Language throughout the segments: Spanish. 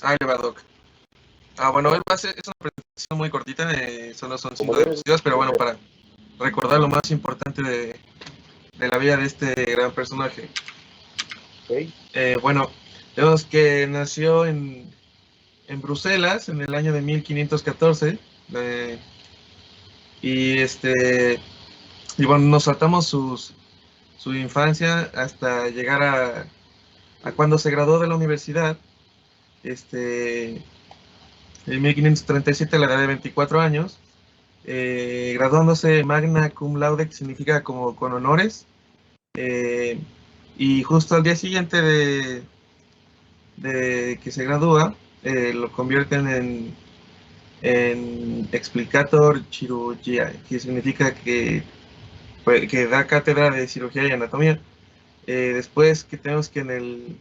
Ahí le va, Doc. Bueno, es una presentación muy cortita, solo son 5 diapositivas, pero bueno, para recordar lo más importante de la vida de este gran personaje. Okay. Bueno, vemos que nació en Bruselas en el año de 1514, y y bueno, nos saltamos su infancia hasta llegar a cuando se graduó de la universidad, en 1537 a la edad de 24 años, graduándose magna cum laude, que significa como con honores, eh, y justo al día siguiente de que se gradúa, lo convierten en explicator chirurgia, que significa que da cátedra de cirugía y anatomía. Después que tenemos que en el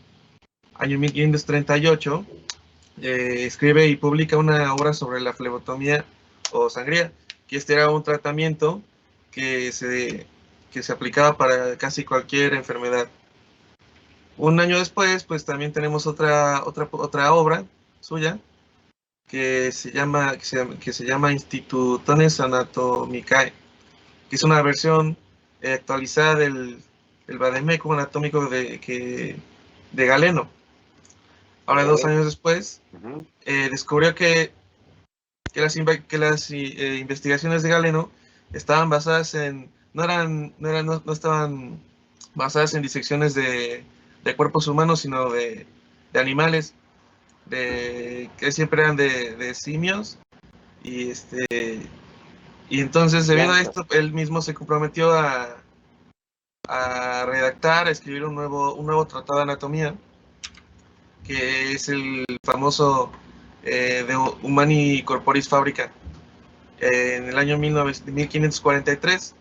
año 1538 escribe y publica una obra sobre la flebotomía o sangría, que era un tratamiento que se aplicaba para casi cualquier enfermedad. Un año después, pues también tenemos otra obra suya que se llama Institutiones Anatomicae, que es una versión actualizada del Vademecum anatómico de Galeno. Ahora, 2 años después, descubrió que las investigaciones de Galeno estaban basadas no estaban basadas en disecciones de cuerpos humanos, sino de animales, que siempre eran de simios, y y entonces, debido a esto, él mismo se comprometió a redactar, a escribir un nuevo tratado de anatomía, que es el famoso de Humani Corporis Fabrica, en el año 1543,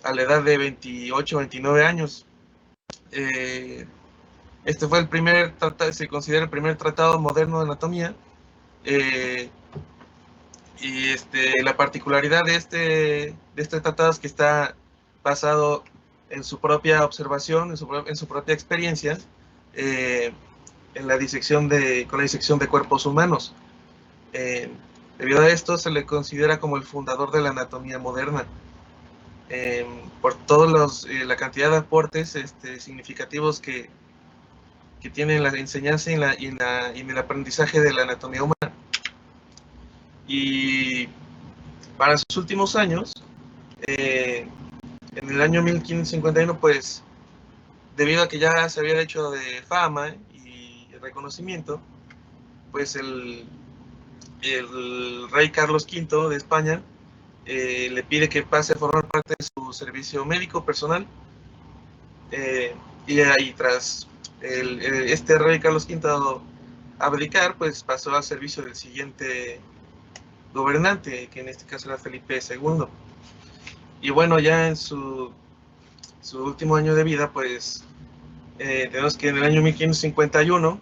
a la edad de 28 o 29 años. Este fue el primer tratado, se considera el primer tratado moderno de anatomía, y la particularidad de este tratado es que está basado en su propia observación, en su propia experiencia, con la disección de cuerpos humanos. Debido a esto, se le considera como el fundador de la anatomía moderna, por todos la cantidad de aportes significativos que tiene en la enseñanza y en el aprendizaje de la anatomía humana. Y para sus últimos años, en el año 1551, pues, debido a que ya se había hecho de fama y reconocimiento, pues el rey Carlos V de España le pide que pase a formar parte de su servicio médico personal, y ahí tras este rey Carlos V abdicar, pues pasó al servicio del siguiente gobernante, que en este caso era Felipe II. Y bueno, ya en su último año de vida, pues tenemos que en el año 1551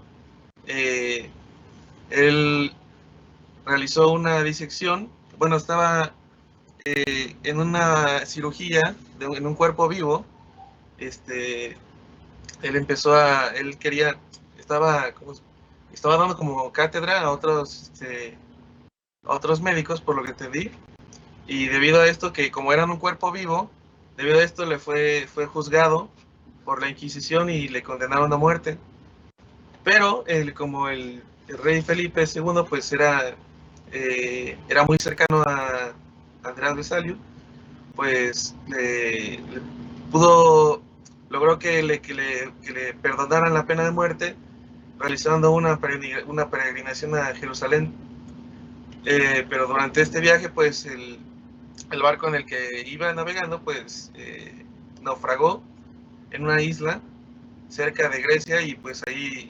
él realizó una disección. Bueno, estaba en una cirugía en un cuerpo vivo. Él quería, estaba dando como cátedra a otros médicos, por lo que entendí, y debido a esto, que como eran un cuerpo vivo, debido a esto fue juzgado por la Inquisición y le condenaron a muerte. Pero como el rey Felipe II pues era muy cercano a Andrea Vesalio, pues logró que le perdonaran la pena de muerte, realizando una peregrinación a Jerusalén. Pero durante este viaje, pues el barco en el que iba navegando, pues naufragó en una isla cerca de Grecia, y pues ahí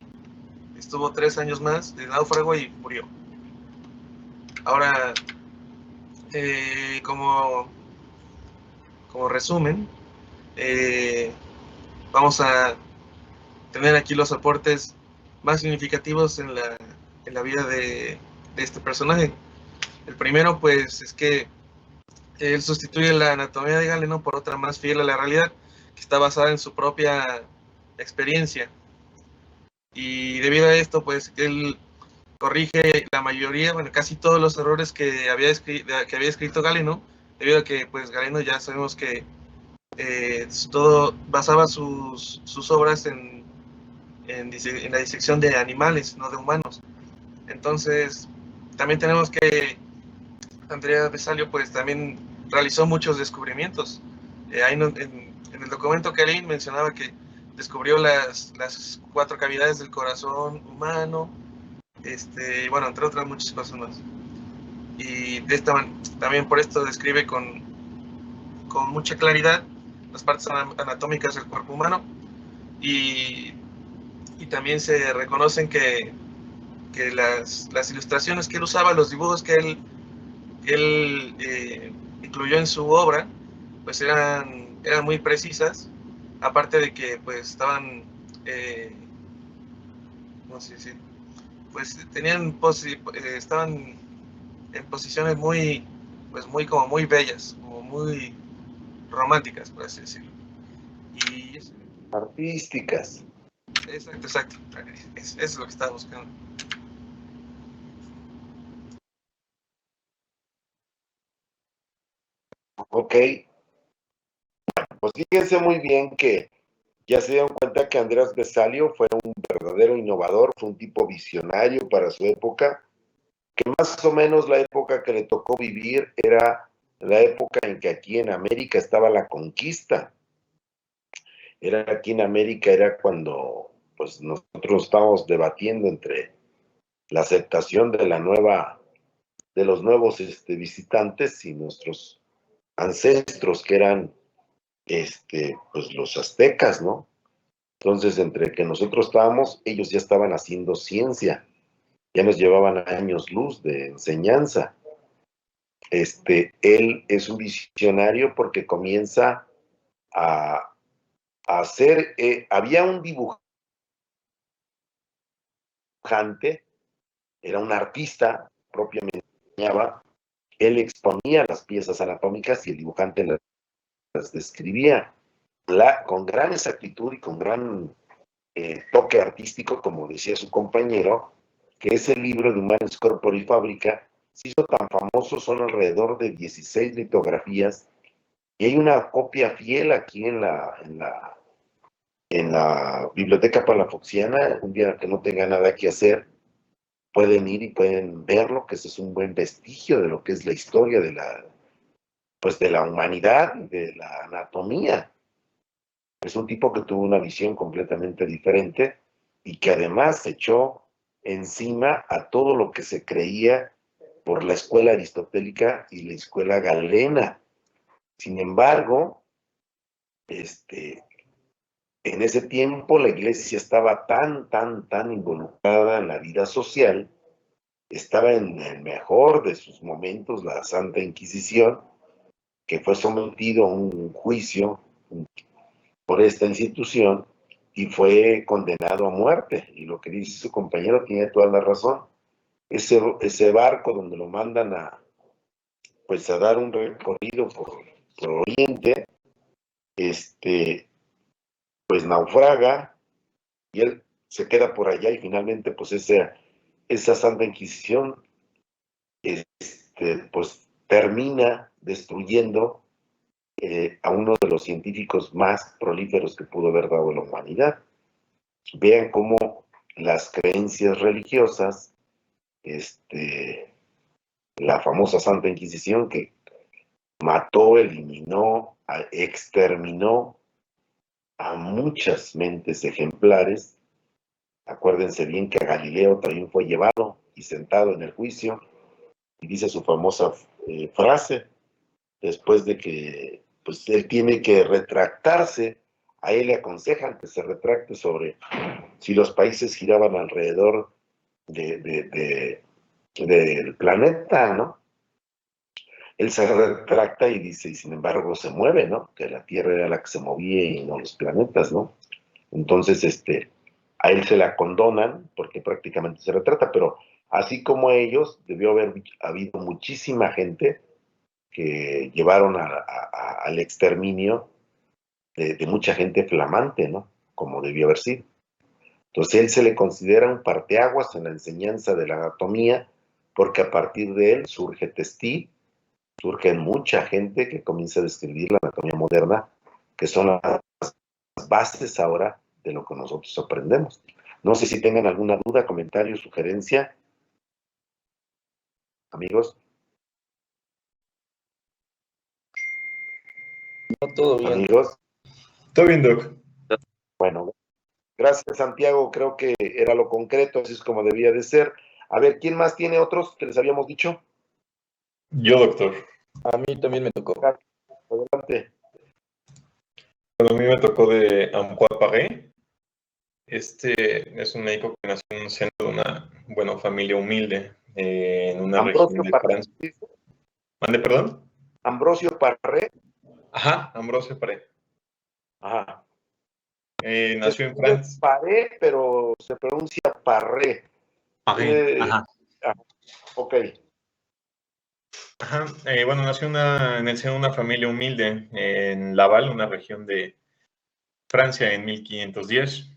estuvo 3 años más de náufrago y murió. Ahora, como resumen, vamos a tener aquí los aportes más significativos en la vida de este personaje. El primero, pues, es que él sustituye la anatomía de Galeno por otra más fiel a la realidad, que está basada en su propia experiencia. Y debido a esto, pues él corrige la mayoría, bueno, casi todos los errores que había escrito Galeno, debido a que pues Galeno ya sabemos que todo basaba sus obras en la disección de animales, no de humanos. Entonces, también tenemos que Andrea Vesalio pues también realizó muchos descubrimientos. Ahí en el documento que leí mencionaba que descubrió las 4 cavidades del corazón humano, bueno, entre otras muchas cosas más. Y también por esto describe con mucha claridad las partes anatómicas del cuerpo humano y, y también se reconocen que las ilustraciones que él usaba, los dibujos que él incluyó en su obra, pues eran muy precisas, aparte de que pues estaban, no sé si, pues estaban en posiciones como muy bellas, como muy románticas, por así decirlo. Y artísticas. exacto, exacto, eso es lo que estaba buscando. Ok, pues fíjense muy bien que ya se dieron cuenta que Andrés Vesalio fue un verdadero innovador, fue un tipo visionario para su época, que más o menos la época que le tocó vivir era la época en que aquí en América estaba la conquista. Era aquí en América, era cuando pues nosotros estábamos debatiendo entre la aceptación de los nuevos visitantes y nuestros ancestros que eran pues los aztecas, ¿no? Entonces, entre que nosotros estábamos, ellos ya estaban haciendo ciencia, ya nos llevaban años luz de enseñanza. Él es un visionario porque comienza a, a hacer, había un dibujante, era un artista, propiamente diseñaba, él exponía las piezas anatómicas y el dibujante las describía con gran exactitud y con gran toque artístico, como decía su compañero, que ese libro de Humanes Corpore y Fábrica se hizo tan famoso, son alrededor de 16 litografías, y hay una copia fiel aquí en la Biblioteca Palafoxiana. Un día que no tenga nada que hacer, pueden ir y pueden verlo, que ese es un buen vestigio de lo que es la historia pues de la humanidad, de la anatomía. Es un tipo que tuvo una visión completamente diferente y que además se echó encima a todo lo que se creía por la escuela aristotélica y la escuela galena. Sin embargo, en ese tiempo la iglesia estaba tan involucrada en la vida social, estaba en el mejor de sus momentos la Santa Inquisición, que fue sometido a un juicio por esta institución y fue condenado a muerte. Y lo que dice su compañero tiene toda la razón. Ese barco donde lo mandan pues a dar un recorrido por Oriente, pues naufraga y él se queda por allá y finalmente pues esa Santa Inquisición pues termina destruyendo a uno de los científicos más prolíferos que pudo haber dado la humanidad. Vean cómo las creencias religiosas, la famosa Santa Inquisición que mató, eliminó, exterminó a muchas mentes ejemplares. Acuérdense bien que a Galileo también fue llevado y sentado en el juicio, y dice su famosa frase, después de que pues, él tiene que retractarse, a él le aconsejan que se retracte sobre si los países giraban alrededor del planeta, ¿no? Él se retracta y dice, y sin embargo se mueve, ¿no? Que la Tierra era la que se movía y no los planetas, ¿no? Entonces, a él se la condonan porque prácticamente se retrata, pero así como ellos, debió haber habido muchísima gente que llevaron al exterminio de mucha gente flamante, ¿no? Como debió haber sido. Entonces, él se le considera un parteaguas en la enseñanza de la anatomía, porque a partir de él surge Testí, surge mucha gente que comienza a describir la anatomía moderna, que son las bases ahora de lo que nosotros aprendemos. No sé si tengan alguna duda, comentario, sugerencia. Amigos. No, todo bien. Amigos. Todo bien, Doc. Bueno, gracias, Santiago. Creo que era lo concreto, así es como debía de ser. A ver, ¿quién más tiene otros que les habíamos dicho? Yo, doctor. A mí también me tocó. Adelante. Bueno, a mí me tocó de Ambroise Paré. Este es un médico que nació en un seno de una, bueno, familia humilde en una Ambrosio región de Paré. Francia. ¿Mande, perdón? Ambrosio Paré. Ajá, Ambroise Paré. Ajá. Nació en Francia. Paré, pero se pronuncia Parré. Paré, ajá. Ok. Ajá, bueno, nació en el seno de una familia humilde en Laval, una región de Francia, en 1510.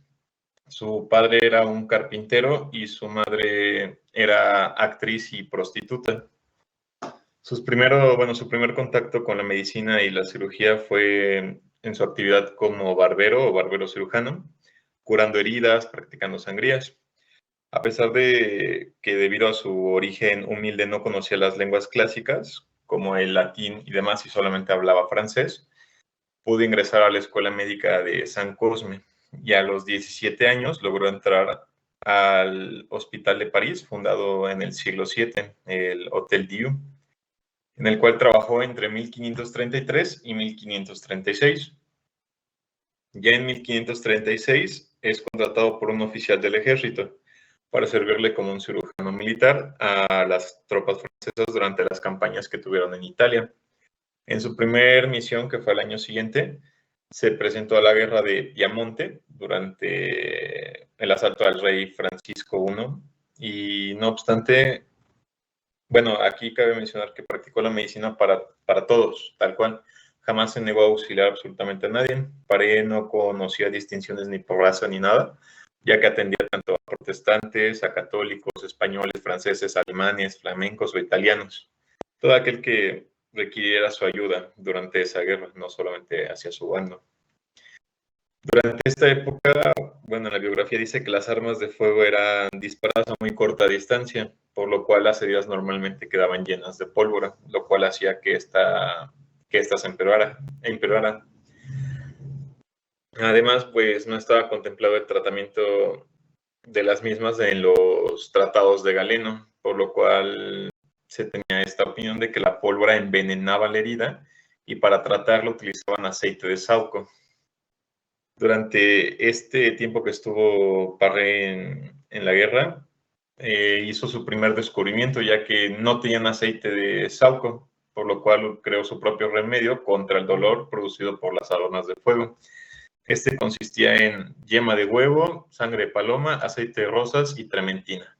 Su padre era un carpintero y su madre era actriz y prostituta. Su primer contacto con la medicina y la cirugía fue en su actividad como barbero o barbero cirujano, curando heridas, practicando sangrías. A pesar de que debido a su origen humilde no conocía las lenguas clásicas, como el latín y demás, y solamente hablaba francés, pudo ingresar a la Escuela Médica de San Cosme y a los 17 años logró entrar al Hospital de París, fundado en el siglo VII, el Hotel Dieu, en el cual trabajó entre 1533 y 1536. Ya en 1536 es contratado por un oficial del ejército para servirle como un cirujano militar a las tropas francesas durante las campañas que tuvieron en Italia. En su primer misión, que fue el año siguiente, se presentó a la guerra de Piamonte durante el asalto al rey Francisco I y no obstante, bueno, aquí cabe mencionar que practicó la medicina para todos, tal cual. Jamás se negó a auxiliar absolutamente a nadie. Paré no conocía distinciones ni por raza ni nada, ya que atendía tanto a protestantes, a católicos, españoles, franceses, alemanes, flamencos o italianos. Todo aquel que requiriera su ayuda durante esa guerra, no solamente hacia su bando. Durante esta época, bueno, la biografía dice que las armas de fuego eran disparadas a muy corta distancia, por lo cual las heridas normalmente quedaban llenas de pólvora, lo cual hacía que estas empeoraran. Además, pues no estaba contemplado el tratamiento de las mismas en los tratados de Galeno, por lo cual se tenía esta opinión de que la pólvora envenenaba la herida y para tratarlo utilizaban aceite de sauco. Durante este tiempo que estuvo Parré en la guerra, hizo su primer descubrimiento, ya que no tenían aceite de sauco, por lo cual creó su propio remedio contra el dolor producido por las armas de fuego. Este consistía en yema de huevo, sangre de paloma, aceite de rosas y trementina.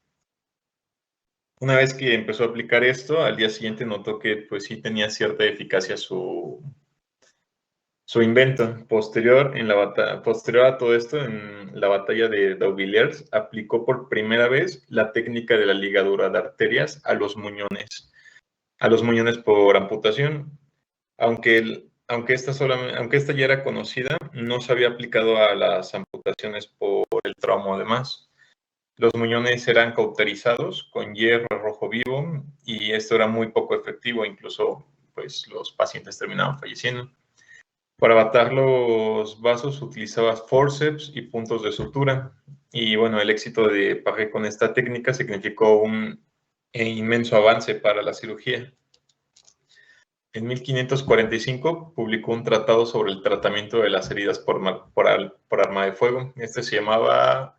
Una vez que empezó a aplicar esto, al día siguiente notó que pues sí tenía cierta eficacia su invento. Posterior a todo esto, en la batalla de Dauvillers, aplicó por primera vez la técnica de la ligadura de arterias a los muñones por amputación. Aunque esta ya era conocida, no se había aplicado a las amputaciones por el trauma además. Los muñones eran cauterizados con hierro rojo vivo y esto era muy poco efectivo, incluso pues los pacientes terminaban falleciendo. Para atar los vasos utilizaba forceps y puntos de sutura. Y bueno, el éxito de Paré con esta técnica significó un inmenso avance para la cirugía. En 1545 publicó un tratado sobre el tratamiento de las heridas por arma de fuego. Este se llamaba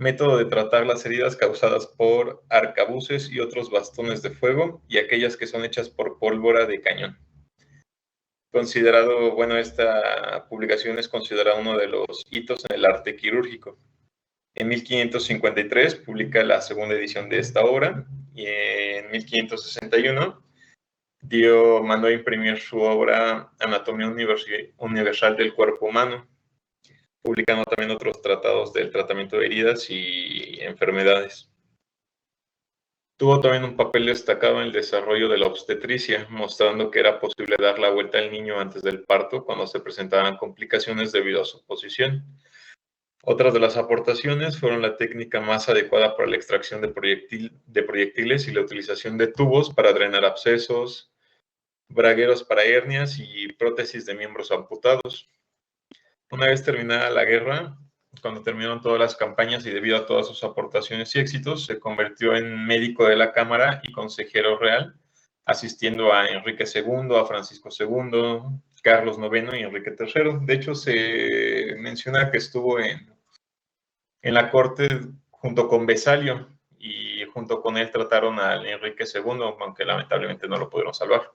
Método de tratar las heridas causadas por arcabuces y otros bastones de fuego y aquellas que son hechas por pólvora de cañón. Esta publicación es considerada uno de los hitos en el arte quirúrgico. En 1553 publica la segunda edición de esta obra y en 1561 mandó a imprimir su obra Anatomía Universal del Cuerpo Humano. publicando también otros tratados del tratamiento de heridas y enfermedades. Tuvo también un papel destacado en el desarrollo de la obstetricia, mostrando que era posible dar la vuelta al niño antes del parto cuando se presentaban complicaciones debido a su posición. Otras de las aportaciones fueron la técnica más adecuada para la extracción de proyectiles y la utilización de tubos para drenar abscesos, bragueros para hernias y prótesis de miembros amputados. Una vez terminada la guerra, cuando terminaron todas las campañas y debido a todas sus aportaciones y éxitos, se convirtió en médico de la Cámara y consejero real, asistiendo a Enrique II, a Francisco II, Carlos IX y Enrique III. De hecho, se menciona que estuvo en la corte junto con Besalio y junto con él trataron a Enrique II, aunque lamentablemente no lo pudieron salvar.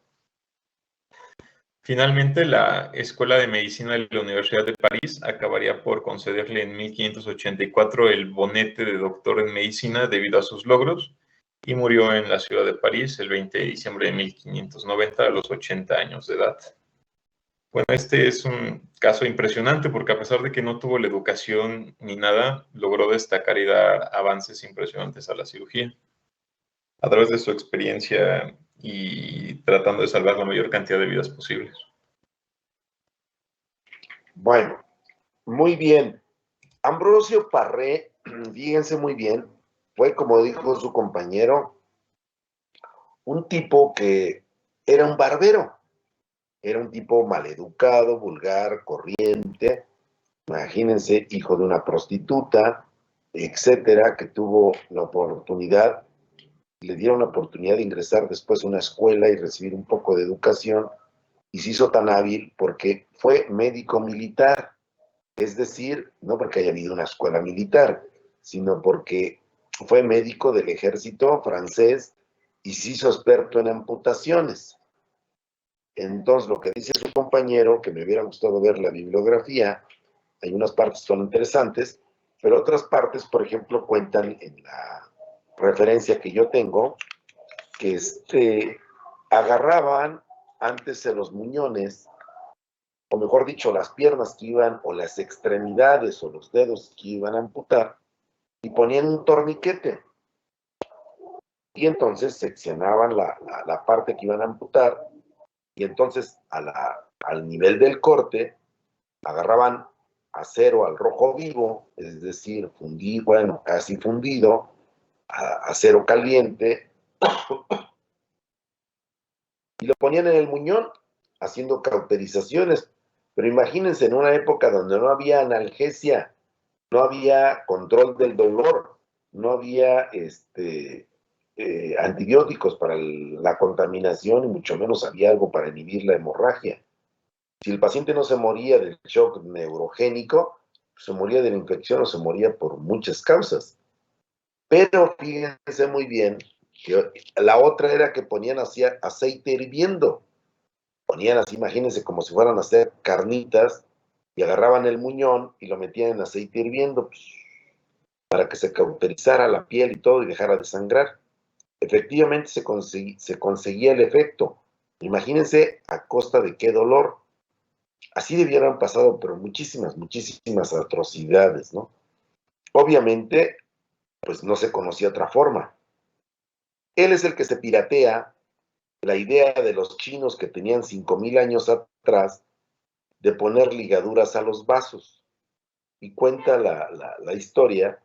Finalmente, la Escuela de Medicina de la Universidad de París acabaría por concederle en 1584 el bonete de doctor en medicina debido a sus logros y murió en la ciudad de París el 20 de diciembre de 1590 a los 80 años de edad. Bueno, este es un caso impresionante porque a pesar de que no tuvo la educación ni nada, logró destacar y dar avances impresionantes a la cirugía a través de su experiencia y tratando de salvar la mayor cantidad de vidas posibles. Bueno, muy bien. Ambrosio Paré, fíjense muy bien, fue, como dijo su compañero, un tipo que era un barbero. Era un tipo maleducado, vulgar, corriente. Imagínense, hijo de una prostituta, etcétera, que tuvo la oportunidad, le dieron la oportunidad de ingresar después a una escuela y recibir un poco de educación, y se hizo tan hábil porque fue médico militar. Es decir, no porque haya habido una escuela militar, sino porque fue médico del ejército francés y se hizo experto en amputaciones. Entonces, lo que dice su compañero, que me hubiera gustado ver la bibliografía, hay unas partes que son interesantes, pero otras partes, por ejemplo, cuentan en la referencia que yo tengo, que agarraban antes en los muñones, o mejor dicho, las piernas que iban, o las extremidades, o los dedos que iban a amputar, y ponían un torniquete. Y entonces seccionaban la parte que iban a amputar, y entonces al nivel del corte, agarraban acero al rojo vivo, es decir, fundido, bueno, casi fundido, acero caliente, y lo ponían en el muñón, haciendo cauterizaciones. Pero imagínense, en una época donde no había analgesia, no había control del dolor, no había antibióticos para la contaminación, y mucho menos había algo para inhibir la hemorragia. Si el paciente no se moría del shock neurogénico, se moría de la infección o se moría por muchas causas. Pero fíjense muy bien que la otra era que ponían así aceite hirviendo. Ponían así, imagínense, como si fueran a hacer carnitas, y agarraban el muñón y lo metían en aceite hirviendo, pues, para que se cauterizara la piel y todo y dejara de sangrar. Efectivamente se conseguía el efecto. Imagínense a costa de qué dolor. Así debieran pasado, pero muchísimas, muchísimas atrocidades, ¿no? Obviamente, pues no se conocía otra forma. Él es el que se piratea la idea de los chinos que tenían 5,000 años atrás de poner ligaduras a los vasos. Y cuenta la historia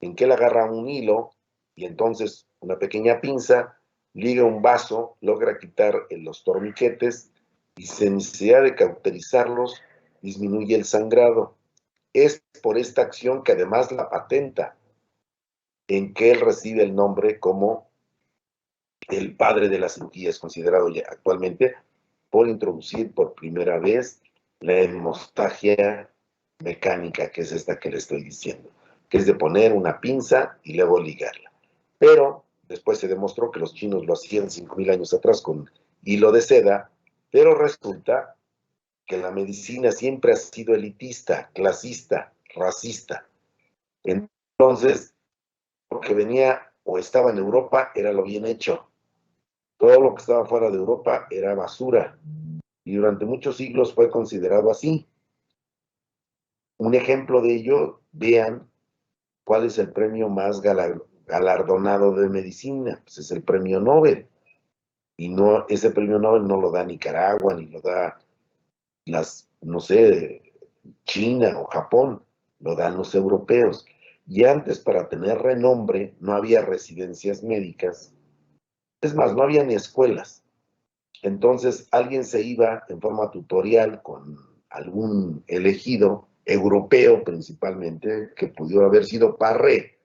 en que él agarra un hilo y entonces una pequeña pinza liga un vaso, logra quitar los torniquetes y sin necesidad de cauterizarlos disminuye el sangrado. Es por esta acción que además la patenta, en que él recibe el nombre como el padre de la cirugía, es considerado ya actualmente, por introducir por primera vez la hemostasia mecánica, que es esta que le estoy diciendo, que es de poner una pinza y luego ligarla. Pero después se demostró que los chinos lo hacían 5,000 años atrás con hilo de seda, pero resulta que la medicina siempre ha sido elitista, clasista, racista. Entonces, lo que venía o estaba en Europa era lo bien hecho. Todo lo que estaba fuera de Europa era basura. Y durante muchos siglos fue considerado así. un ejemplo de ello, vean cuál es el premio más galardonado de medicina, pues es el premio Nobel. Y no, ese premio Nobel no lo da Nicaragua, ni lo da no sé, China o Japón, lo dan los europeos. Y antes, para tener renombre, no había residencias médicas. Es más, no había ni escuelas. Entonces, alguien se iba en forma tutorial con algún elegido, europeo principalmente, que pudiera haber sido Parré,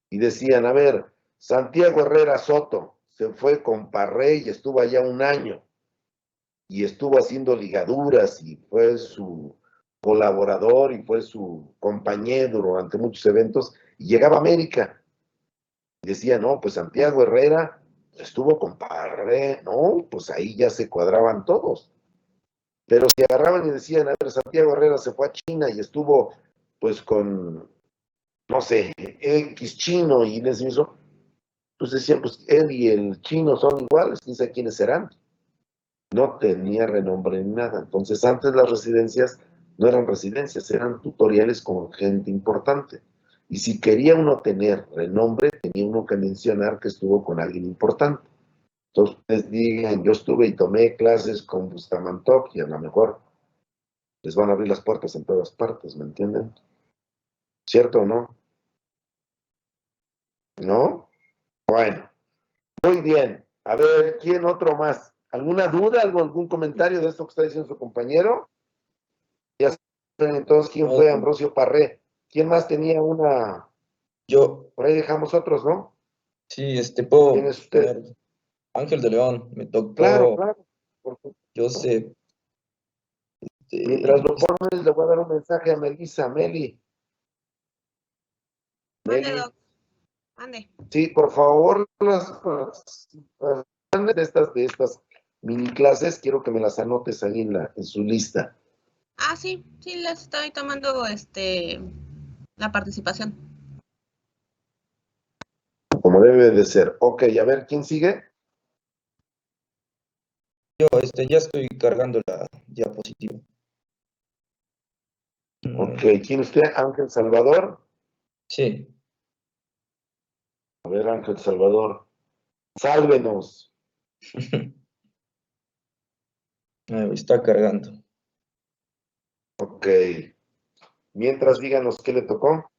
y decían, a ver, Santiago Herrera Soto se fue con Parré y estuvo allá un año, y estuvo haciendo ligaduras, y fue su colaborador, y fue su compañero durante muchos eventos, y llegaba a América, y decía, no, pues Santiago Herrera estuvo con Parré, no, pues ahí ya se cuadraban todos. Pero si agarraban y decían, a ver, Santiago Herrera se fue a China y estuvo pues con, no sé, X chino y les hizo, pues decían, pues él y el chino son iguales, quién sabe quiénes serán. No tenía renombre ni nada. Entonces antes las residencias no eran residencias, eran tutoriales con gente importante. Y si quería uno tener renombre, tenía uno que mencionar que estuvo con alguien importante. Entonces ustedes digan, yo estuve y tomé clases con Bustamantov y a lo mejor les van a abrir las puertas en todas partes, ¿me entienden? ¿Cierto o no? ¿No? Bueno, muy bien. A ver, ¿quién otro más? ¿Alguna duda, algún comentario de esto que está diciendo su compañero? Ya saben entonces quién No, fue Ambrosio Parré. ¿Quién más tenía una? yo, Por ahí dejamos otros, ¿no? sí, puedo ¿Quién es usted? poner Ángel de León, me Claro, tocó claro. Por supuesto. Joseph, Mientras lo pones, le voy a dar un mensaje a Melissa, Meli. Mande, Meli, Doc. Mande. sí, por favor, de estas mini clases, quiero que me las anotes ahí en su lista. Ah, sí, sí, les estoy tomando la participación. Como debe de ser. Ok, a ver, ¿quién sigue? yo ya estoy cargando la diapositiva. Ok, ¿quién usted? Ángel Salvador. Sí, A ver, Ángel Salvador, sálvenos. está cargando. Ok. Mientras díganos qué le tocó.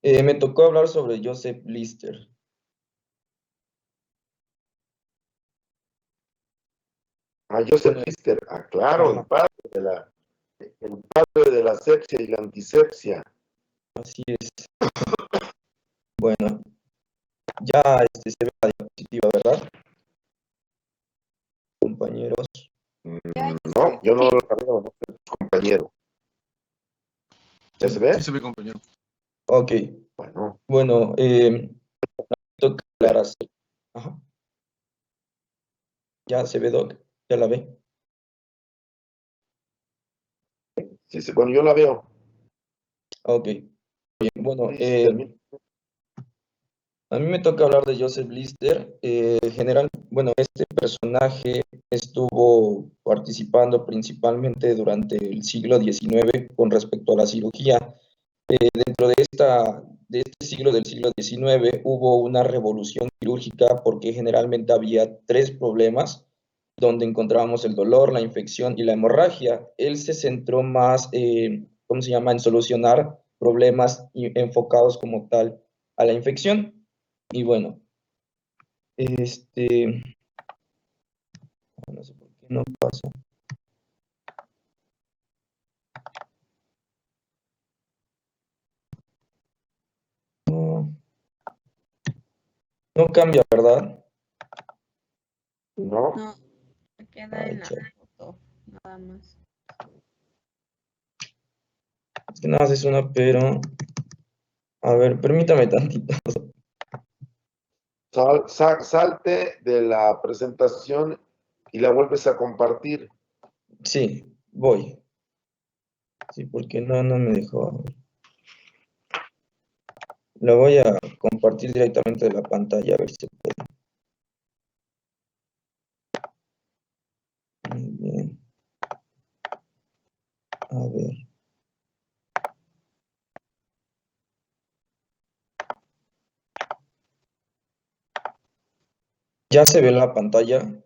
Me tocó hablar sobre Joseph Lister. A Joseph Bueno, Lister. Ah, claro, ajá, el padre de la asepsia y la antisepsia. así es. Bueno, ya se ve la diapositiva, ¿verdad, compañeros? No, yo no lo veo, no soy tu compañero. ¿Ya se Sí, ve? sí se ve, compañero. Ok, Bueno, bueno, toca hablar así. Ajá. Ya se ve, Doc, ya la ve. sí, bueno, yo la veo. Ok, bien, bueno, Lister, a mí me toca hablar de Joseph Lister. Bueno, este personaje estuvo participando principalmente durante el siglo XIX con respecto a la cirugía. Dentro de este siglo, del siglo XIX, hubo una revolución quirúrgica porque generalmente había tres problemas donde encontrábamos el dolor, la infección y la hemorragia. Él se centró más, ¿cómo se llama?, en solucionar problemas enfocados como tal a la infección. Y bueno, no sé por qué no pasa. No, no cambia, ¿verdad? ¿no? No, me queda Ay, en la chale. foto, nada más. Es que nada más es una, pero... A ver, permítame tantito. Salte de la presentación y la vuelves a compartir. Sí, voy. Sí, porque no me dejó. La voy a compartir directamente de la pantalla, a ver si se puede. Muy bien. A ver. ¿Ya se ve la pantalla?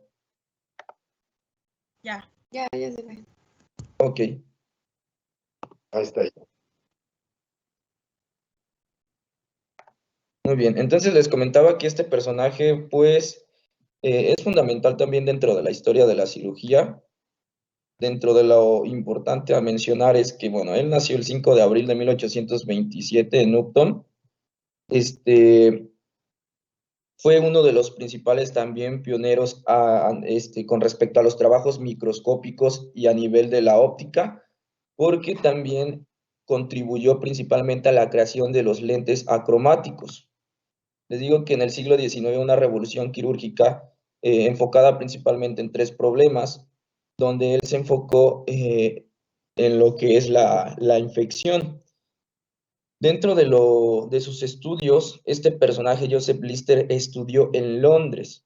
Ya. Ya se ve. Ok. Ahí está. Muy bien, entonces les comentaba que este personaje, pues, es fundamental también dentro de la historia de la cirugía. Dentro de lo importante a mencionar es que, bueno, él nació el 5 de abril de 1827 en Upton. Fue uno de los principales también pioneros con respecto a los trabajos microscópicos y a nivel de la óptica, porque también contribuyó principalmente a la creación de los lentes acromáticos. Les digo que en el siglo XIX una revolución quirúrgica enfocada principalmente en 3 problemas, donde él se enfocó en lo que es la infección. Dentro de sus estudios, este personaje, Joseph Lister, estudió en Londres.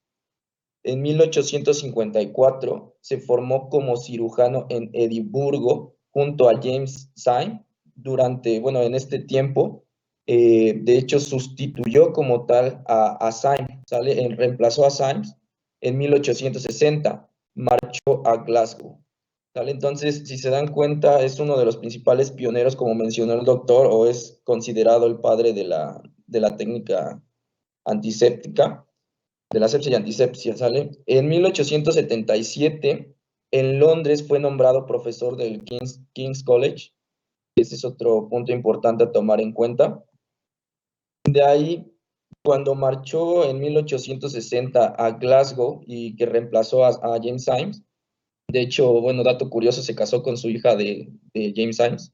En 1854 se formó como cirujano en Edimburgo junto a James Syme. En este tiempo, de hecho, sustituyó como tal a Syme, reemplazó a Syme en 1860, marchó a Glasgow. ¿Sale? Entonces, si se dan cuenta, es uno de los principales pioneros, como mencionó el doctor, o es considerado el padre de la técnica antiséptica, de la asepsia y antisepsia, ¿sale? En 1877, en Londres, fue nombrado profesor del King's College. Ese es otro punto importante a tomar en cuenta. De ahí, cuando marchó en 1860 a Glasgow y que reemplazó a James Symes, de hecho, bueno, dato curioso, se casó con su hija de James Symes,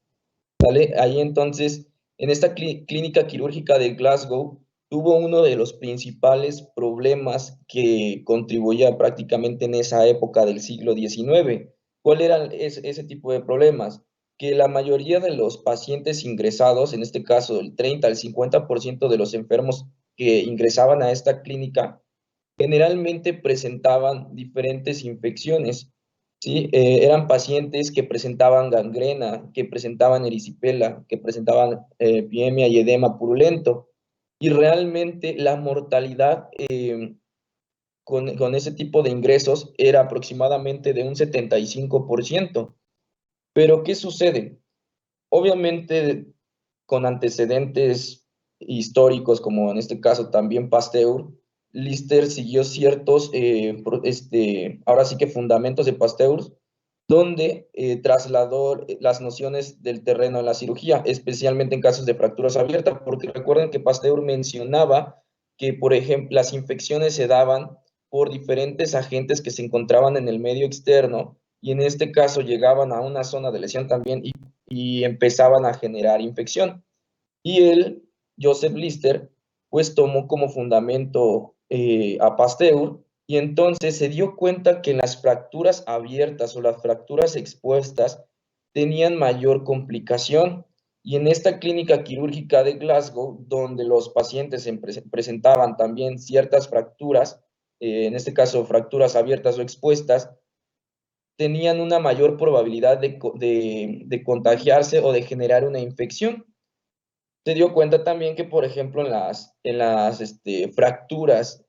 ¿vale? Ahí entonces, en esta clínica quirúrgica de Glasgow, tuvo uno de los principales problemas que contribuía prácticamente en esa época del siglo XIX. ¿Cuál era ese tipo de problemas? Que la mayoría de los pacientes ingresados, en este caso el 30 al 50% de los enfermos que ingresaban a esta clínica, generalmente presentaban diferentes infecciones. ¿Sí? Eran pacientes que presentaban gangrena, que presentaban erisipela, que presentaban epidemia y edema purulento. Y realmente la mortalidad con ese tipo de ingresos era aproximadamente de un 75%. Pero, ¿qué sucede? Obviamente, con antecedentes históricos, como en este caso también Pasteur, Lister siguió ciertos, ahora sí que fundamentos de Pasteur, donde trasladó las nociones del terreno en la cirugía, especialmente en casos de fracturas abiertas, porque recuerden que Pasteur mencionaba que, por ejemplo, las infecciones se daban por diferentes agentes que se encontraban en el medio externo, y en este caso llegaban a una zona de lesión también y empezaban a generar infección. Y él, Joseph Lister, pues tomó como fundamento a Pasteur, y entonces se dio cuenta que las fracturas abiertas o las fracturas expuestas tenían mayor complicación. Y en esta clínica quirúrgica de Glasgow, donde los pacientes presentaban también ciertas fracturas, en este caso fracturas abiertas o expuestas, tenían una mayor probabilidad de contagiarse o de generar una infección. Se dio cuenta también que, por ejemplo, en las fracturas,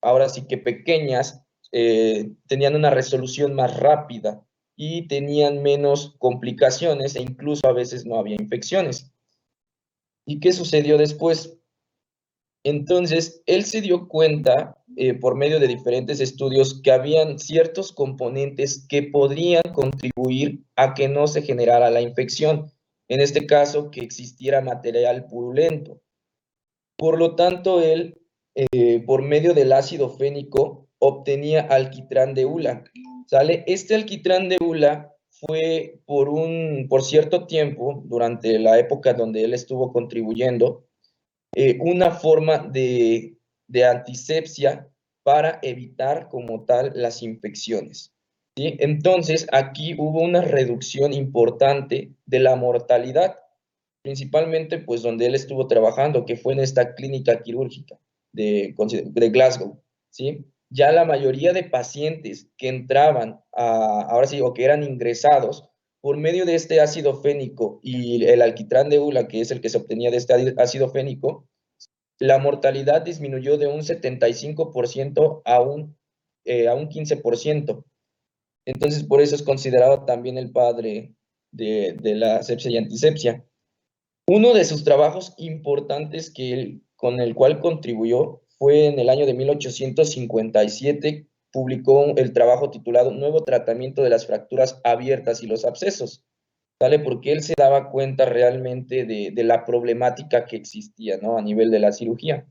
ahora sí que pequeñas, tenían una resolución más rápida y tenían menos complicaciones e incluso a veces no había infecciones. ¿Y qué sucedió después? Entonces, él se dio cuenta, por medio de diferentes estudios, que habían ciertos componentes que podrían contribuir a que no se generara la infección. En este caso, que existiera material purulento. Por lo tanto, él, por medio del ácido fénico, obtenía alquitrán de hula. ¿Sale? Este alquitrán de hula fue por cierto tiempo, durante la época donde él estuvo contribuyendo, una forma de antisepsia para evitar como tal las infecciones. ¿Sí? Entonces, aquí hubo una reducción importante de la mortalidad, principalmente pues donde él estuvo trabajando, que fue en esta clínica quirúrgica de Glasgow, ¿sí? Ya la mayoría de pacientes que entraban, ahora sí, o que eran ingresados por medio de este ácido fénico y el alquitrán de hula, que es el que se obtenía de este ácido fénico, la mortalidad disminuyó de un 75% a un 15%. Entonces, por eso es considerado también el padre de la asepsia y antisepsia. Uno de sus trabajos importantes con el cual contribuyó fue en el año de 1857, publicó el trabajo titulado Nuevo tratamiento de las fracturas abiertas y los abscesos, ¿vale? Porque él se daba cuenta realmente de la problemática que existía, ¿no? A nivel de la cirugía.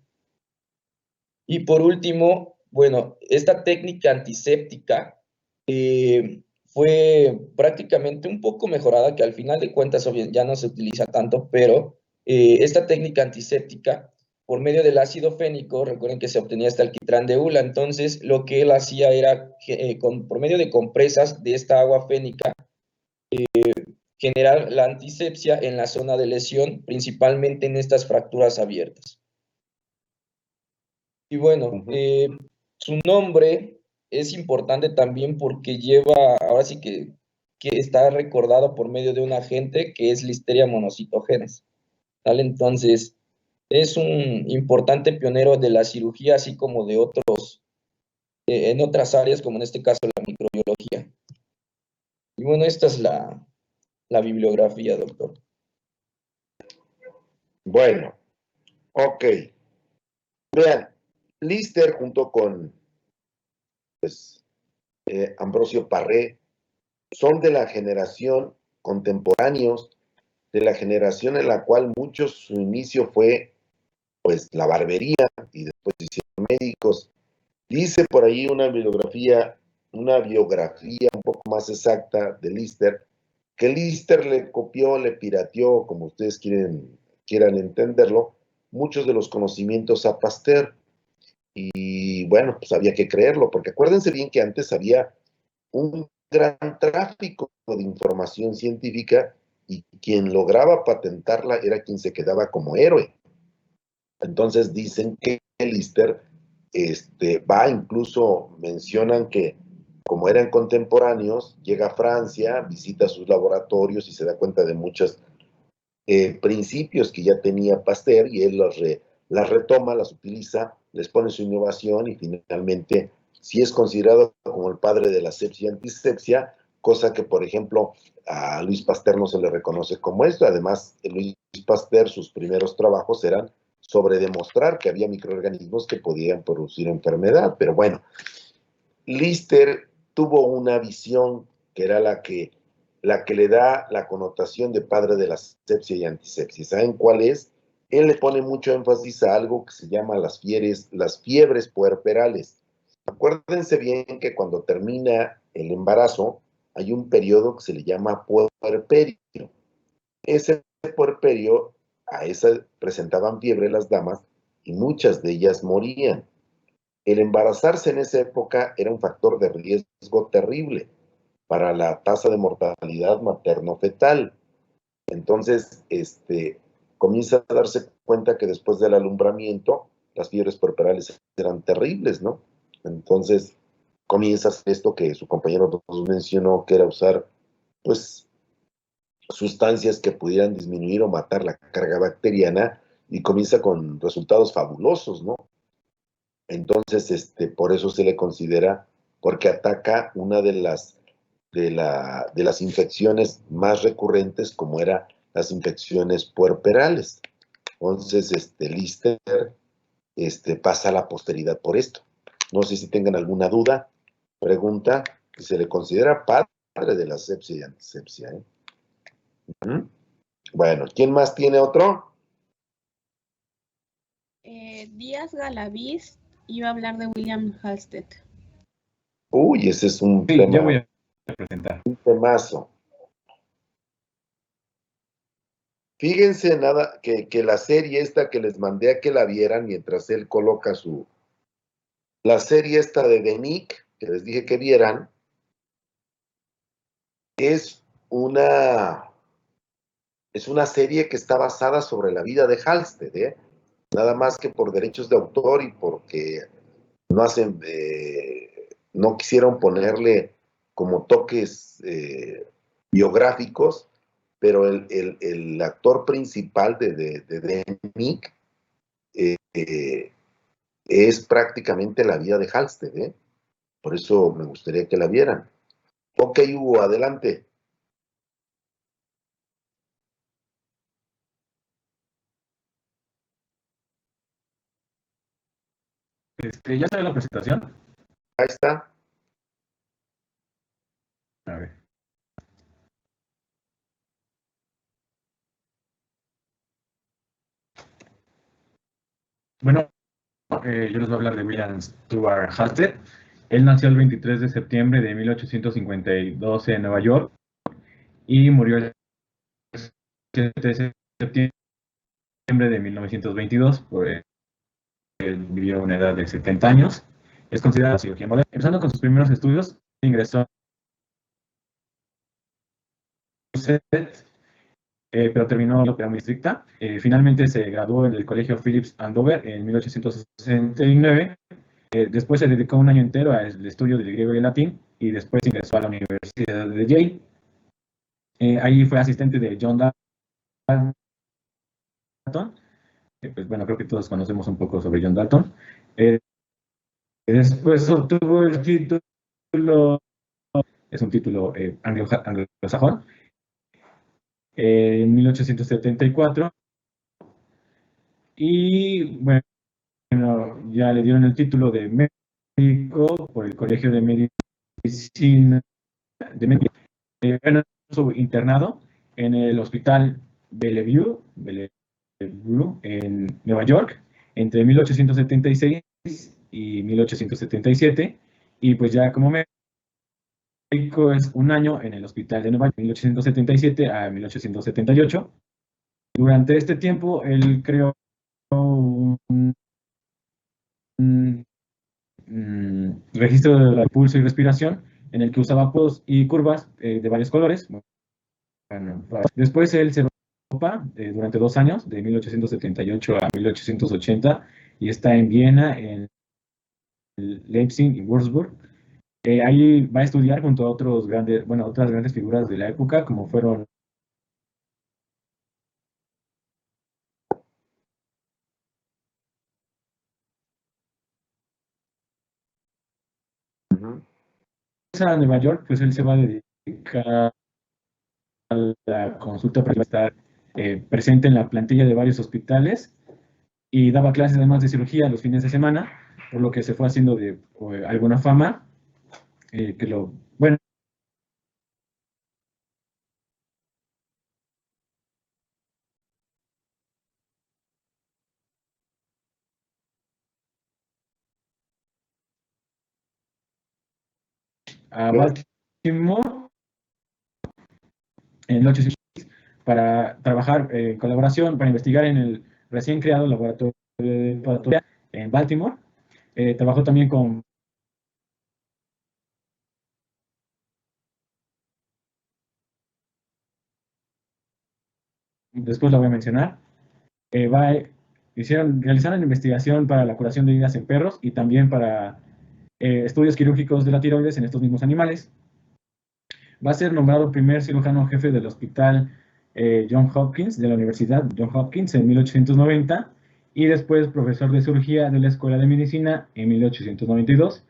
Y por último, bueno, esta técnica antiséptica fue prácticamente un poco mejorada, que al final de cuentas ya no se utiliza tanto, pero esta técnica antiséptica, por medio del ácido fénico, recuerden que se obtenía este alquitrán de hula, entonces lo que él hacía era, por medio de compresas de esta agua fénica, generar la antisepsia en la zona de lesión, principalmente en estas fracturas abiertas. Y bueno, su nombre es importante también porque lleva, ahora sí que está recordado por medio de un agente que es Listeria monocytogenes, ¿vale? Entonces, es un importante pionero de la cirugía, así como de otros, en otras áreas, como en este caso la microbiología. Y bueno, esta es la bibliografía, doctor. Bueno, ok. Vean, Lister junto con Ambrosio Paré son de la generación contemporáneos, de la generación en la cual su inicio fue pues la barbería y después hicieron médicos. Dice por ahí una biografía un poco más exacta de Lister, que Lister le copió, le pirateó, como ustedes quieran entenderlo, muchos de los conocimientos a Pasteur. Y bueno, pues había que creerlo, porque acuérdense bien que antes había un gran tráfico de información científica y quien lograba patentarla era quien se quedaba como héroe. Entonces dicen que Lister incluso mencionan que como eran contemporáneos, llega a Francia, visita sus laboratorios y se da cuenta de muchos principios que ya tenía Pasteur y él las retoma, las utiliza, les pone su innovación y finalmente sí es considerado como el padre de la asepsia y antisepsia, cosa que, por ejemplo, a Luis Pasteur no se le reconoce como esto. Además, Luis Pasteur, sus primeros trabajos eran sobre demostrar que había microorganismos que podían producir enfermedad. Pero bueno, Lister tuvo una visión que era la que le da la connotación de padre de la asepsia y antisepsia. ¿Saben cuál es? Él le pone mucho énfasis a algo que se llama las fiebres puerperales. Acuérdense bien que cuando termina el embarazo hay un periodo que se le llama puerperio. Ese puerperio, a esa presentaban fiebre las damas y muchas de ellas morían. El embarazarse en esa época era un factor de riesgo terrible para la tasa de mortalidad materno-fetal. Entonces, comienza a darse cuenta que después del alumbramiento, las fiebres puerperales eran terribles, ¿no? Entonces, comienza esto que su compañero nos mencionó, que era usar, pues, sustancias que pudieran disminuir o matar la carga bacteriana, y comienza con resultados fabulosos, ¿no? Entonces, por eso se le considera, porque ataca una de las infecciones más recurrentes, como eran las infecciones puerperales. Entonces, Lister pasa a la posteridad por esto. No sé si tengan alguna duda, pregunta, que se le considera padre de la asepsia y antisepsia, ¿eh? Bueno, ¿quién más tiene otro? Díaz Galaviz iba a hablar de William Halsted. Uy, ese es un Sí, tema, yo voy a presentar. un temazo. Fíjense nada que la serie esta que les mandé a que la vieran mientras él coloca la serie esta de The Nick, que les dije que vieran, es una serie que está basada sobre la vida de Halsted, ¿eh? Nada más que por derechos de autor y porque no quisieron ponerle como toques biográficos, pero el actor principal de Nick es prácticamente la vida de Halsted, ¿eh? Por eso me gustaría que la vieran. Ok, Hugo, adelante. ¿Ya sale la presentación? Ahí está. A ver. Bueno, yo les voy a hablar de William Stuart Halsted. Él nació el 23 de septiembre de 1852 en Nueva York y murió el 7 de septiembre de 1922. Pues, él vivió una edad de 70 años. Es considerado cirugía moderna. Empezando con sus primeros estudios, ingresó a pero terminó la ópera muy estricta. Finalmente se graduó en el Colegio Phillips Andover en 1869. Después se dedicó un año entero al estudio del griego y el latín y después ingresó a la Universidad de Yale. Ahí fue asistente de John Dalton. Pues bueno, creo que todos conocemos un poco sobre John Dalton. Después obtuvo el título, es un título anglosajón, en 1874. Y bueno, ya le dieron el título de médico por el Colegio de Medicina de México. Bueno, su internado en el Hospital Bellevue en Nueva York entre 1876 y 1877, y pues ya como médico es un año en el Hospital de Nueva York, 1877 a 1878. Durante este tiempo él creó un registro de pulso y respiración en el que usaba apodos y curvas de varios colores. Bueno, después él se Europa durante 2 años, de 1878 a 1880, y está en Viena, en Leipzig y Würzburg. Ahí va a estudiar junto a otros grandes, bueno, otras grandes figuras de la época, como fueron a Nueva York. Pues él se va a dedicar a la consulta para estar presente en la plantilla de varios hospitales y daba clases además de cirugía los fines de semana, por lo que se fue haciendo de alguna fama, que lo, bueno, a Baltimore en el 800 para trabajar en colaboración, para investigar en el recién creado laboratorio de patología en Baltimore. Trabajó también con después la voy a mencionar. Realizaron investigación para la curación de heridas en perros y también para estudios quirúrgicos de la tiroides en estos mismos animales. Va a ser nombrado primer cirujano jefe del hospital John Hopkins, de la Universidad John Hopkins en 1890, y después profesor de cirugía de la Escuela de Medicina en 1892.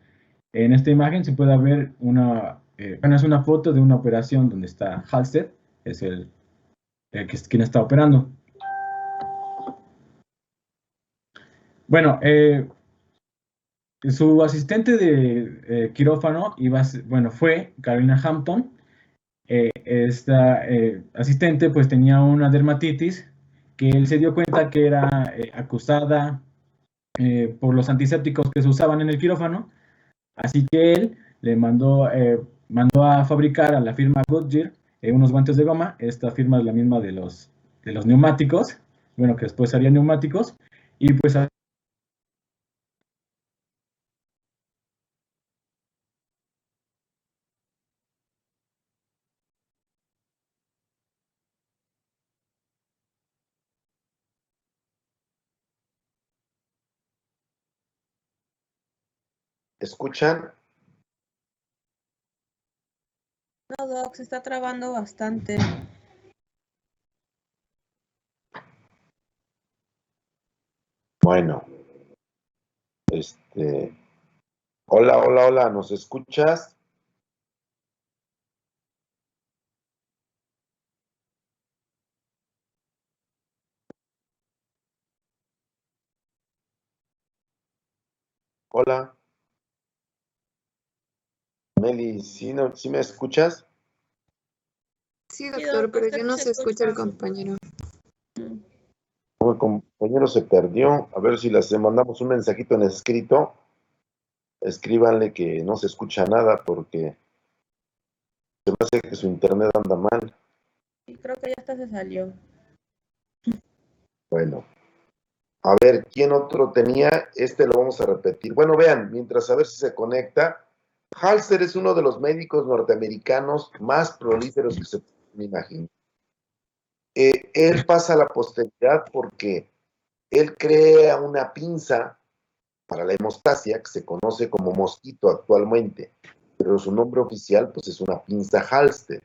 En esta imagen se puede ver es una foto de una operación donde está Halsted, es quien está operando. Bueno, su asistente de quirófano fue Carolina Hampton. Esta asistente pues tenía una dermatitis que él se dio cuenta que era acusada por los antisépticos que se usaban en el quirófano, así que él le mandó a fabricar a la firma Goodyear unos guantes de goma. Esta firma es la misma de los neumáticos, bueno, que después harían neumáticos, y pues ¿Escuchan? No, Doc, se está trabando bastante. Bueno, Hola, hola, hola, ¿nos escuchas? Hola, Meli, ¿sí, no, ¿sí me escuchas? Sí, doctor, pero ya no se escucha el compañero. El compañero se perdió. A ver si le mandamos un mensajito en escrito. Escríbanle que no se escucha nada porque se me hace que su internet anda mal. Sí, creo que ya hasta se salió. Bueno, a ver, ¿quién otro tenía? Lo vamos a repetir. Bueno, vean, mientras a ver si se conecta. Halster es uno de los médicos norteamericanos más prolíferos que se pueden imaginar. Él pasa a la posteridad porque él crea una pinza para la hemostasia que se conoce como mosquito actualmente, pero su nombre oficial pues es una pinza Halsted.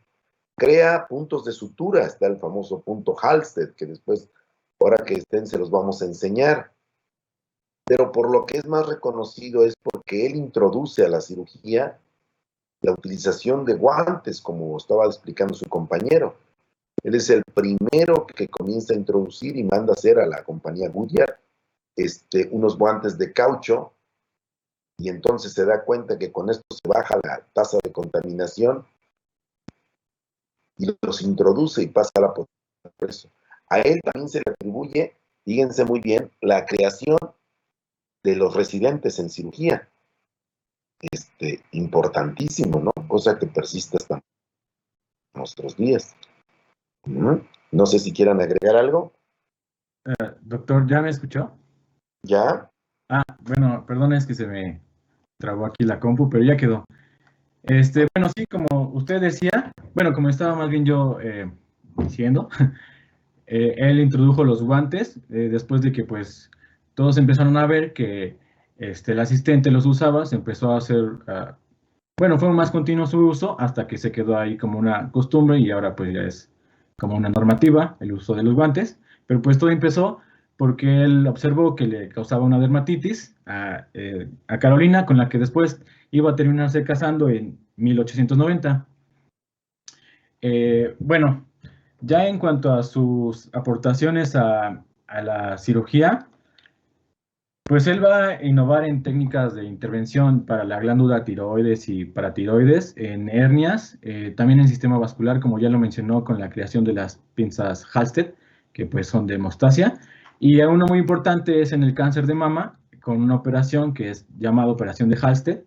Crea puntos de sutura, está el famoso punto Halsted, que después, ahora que estén, se los vamos a enseñar. Pero por lo que es más reconocido es porque él introduce a la cirugía la utilización de guantes, como estaba explicando su compañero. Él es el primero que comienza a introducir y manda a hacer a la compañía Goodyear unos guantes de caucho, y entonces se da cuenta que con esto se baja la tasa de contaminación y los introduce y pasa a la por eso. A él también se le atribuye, fíjense muy bien, la creación de los residentes en cirugía. Importantísimo, ¿no? Cosa que persiste hasta nuestros días. No sé si quieran agregar algo. Doctor, ¿ya me escuchó? ¿Ya? Bueno, perdón, es que se me trabó aquí la compu, pero ya quedó. Bueno, sí, como usted decía, bueno, como estaba más bien yo diciendo, él introdujo los guantes después de que pues todos empezaron a ver que el asistente los usaba, se empezó a hacer, bueno, fue más continuo su uso hasta que se quedó ahí como una costumbre y ahora pues ya es como una normativa el uso de los guantes, pero pues todo empezó porque él observó que le causaba una dermatitis a Carolina, con la que después iba a terminarse casando en 1890. Bueno, ya en cuanto a sus aportaciones a la cirugía, pues él va a innovar en técnicas de intervención para la glándula tiroides y paratiroides, en hernias, también en sistema vascular, como ya lo mencionó, con la creación de las pinzas Halsted, que pues son de hemostasia, y uno muy importante es en el cáncer de mama, con una operación que es llamada operación de Halsted,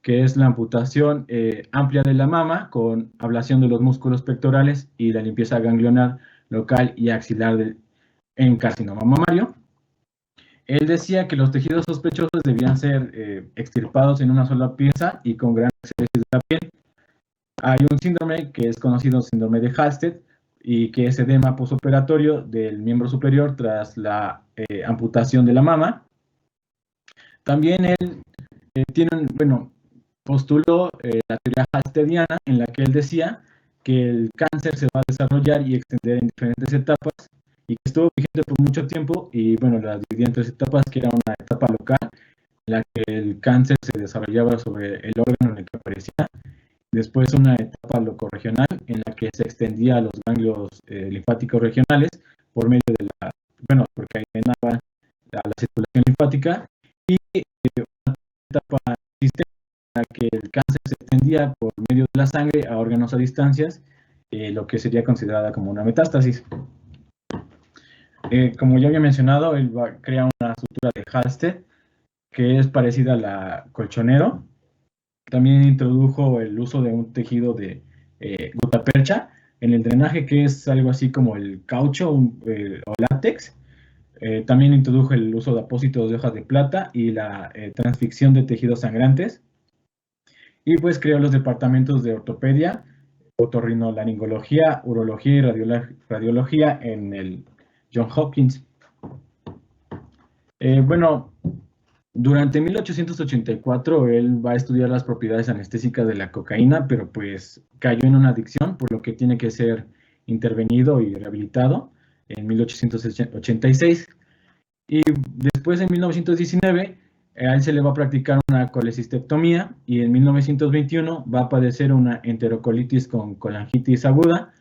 que es la amputación amplia de la mama con ablación de los músculos pectorales y la limpieza ganglionar local y axilar en carcinoma mamario. Él decía que los tejidos sospechosos debían ser extirpados en una sola pieza y con gran exéresis de la piel. Hay un síndrome que es conocido síndrome de Halsted y que es edema posoperatorio del miembro superior tras la amputación de la mama. También él postuló la teoría halstediana, en la que él decía que el cáncer se va a desarrollar y extender en diferentes etapas y que estuvo vigente por mucho tiempo, y bueno, las dividía en tres etapas, que era una etapa local en la que el cáncer se desarrollaba sobre el órgano en el que aparecía, después una etapa locorregional en la que se extendía a los ganglios linfáticos regionales por medio de porque ayudaba a la circulación linfática, y una etapa sistémica en la que el cáncer se extendía por medio de la sangre a órganos a distancias, lo que sería considerada como una metástasis. Como ya había mencionado, él crea una sutura de Halsted que es parecida a la colchonero. También introdujo el uso de un tejido de gutapercha en el drenaje, que es algo así como el caucho o látex. También introdujo el uso de apósitos de hojas de plata y la transficción de tejidos sangrantes. Y pues creó los departamentos de ortopedia, otorrinolaringología, urología y radiología en el John Hopkins. Durante 1884 él va a estudiar las propiedades anestésicas de la cocaína, pero pues cayó en una adicción, por lo que tiene que ser intervenido y rehabilitado en 1886. Y después, en 1919, A él se le va a practicar una colecistectomía y en 1921 va a padecer una enterocolitis con colangitis aguda,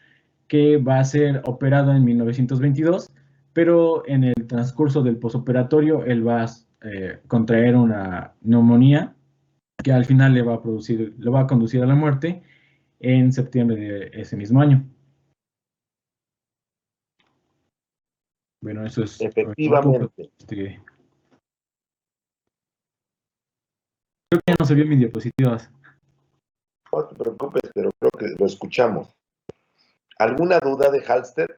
que va a ser operado en 1922, pero en el transcurso del posoperatorio él va a contraer una neumonía que al final le va a conducir a la muerte en septiembre de ese mismo año. Bueno, eso es Efectivamente. Creo que ya no se vio mis diapositivas. No te preocupes, pero creo que lo escuchamos. ¿Alguna duda de Halsted?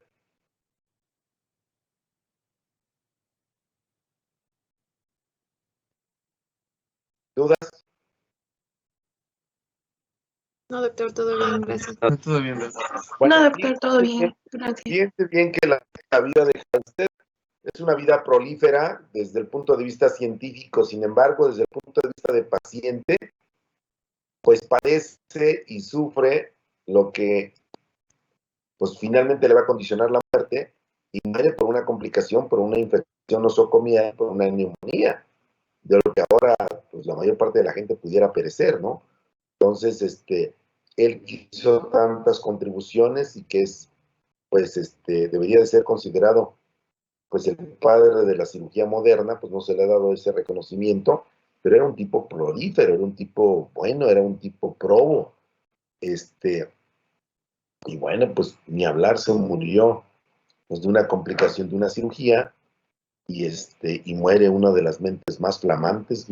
¿Dudas? No, doctor, todo bien, gracias. Todo bien, doctor. Bueno, No, doctor, todo bien. Gracias. fíjense bien que la vida de Halsted es una vida prolífera desde el punto de vista científico. Sin embargo, desde el punto de vista de paciente, pues padece y sufre lo que pues finalmente le va a condicionar la muerte y muere por una complicación, por una infección nosocomial, por una neumonía, de lo que ahora pues la mayor parte de la gente pudiera perecer, ¿no? Entonces, él hizo tantas contribuciones y que es, pues, debería de ser considerado, pues, el padre de la cirugía moderna, pues no se le ha dado ese reconocimiento, pero era un tipo prolífero, era un tipo bueno, era un tipo probo, y bueno, pues ni hablar, se murió, pues, de una complicación de una cirugía, y muere una de las mentes más flamantes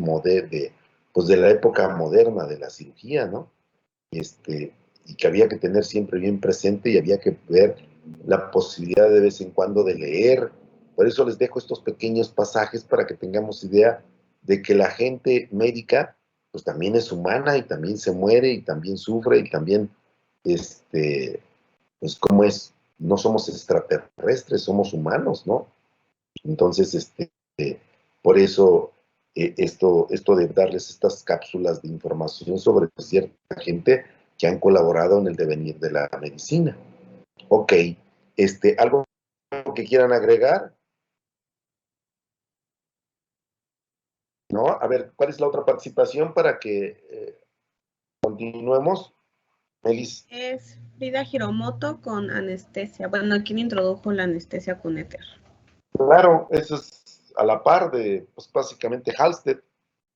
pues de la época moderna de la cirugía, ¿no? Y que había que tener siempre bien presente y había que ver la posibilidad de vez en cuando de leer. Por eso les dejo estos pequeños pasajes para que tengamos idea de que la gente médica pues también es humana y también se muere y también sufre y también, pues como es, no somos extraterrestres, somos humanos, ¿no? Entonces, por eso esto de darles estas cápsulas de información sobre cierta gente que han colaborado en el devenir de la medicina. Ok, ¿algo que quieran agregar? ¿No? A ver, ¿cuál es la otra participación para que continuemos? Melis. Es Frida Hiromoto con anestesia. Bueno, ¿quién introdujo la anestesia con éter? Claro, eso es a la par de, pues básicamente Halsted.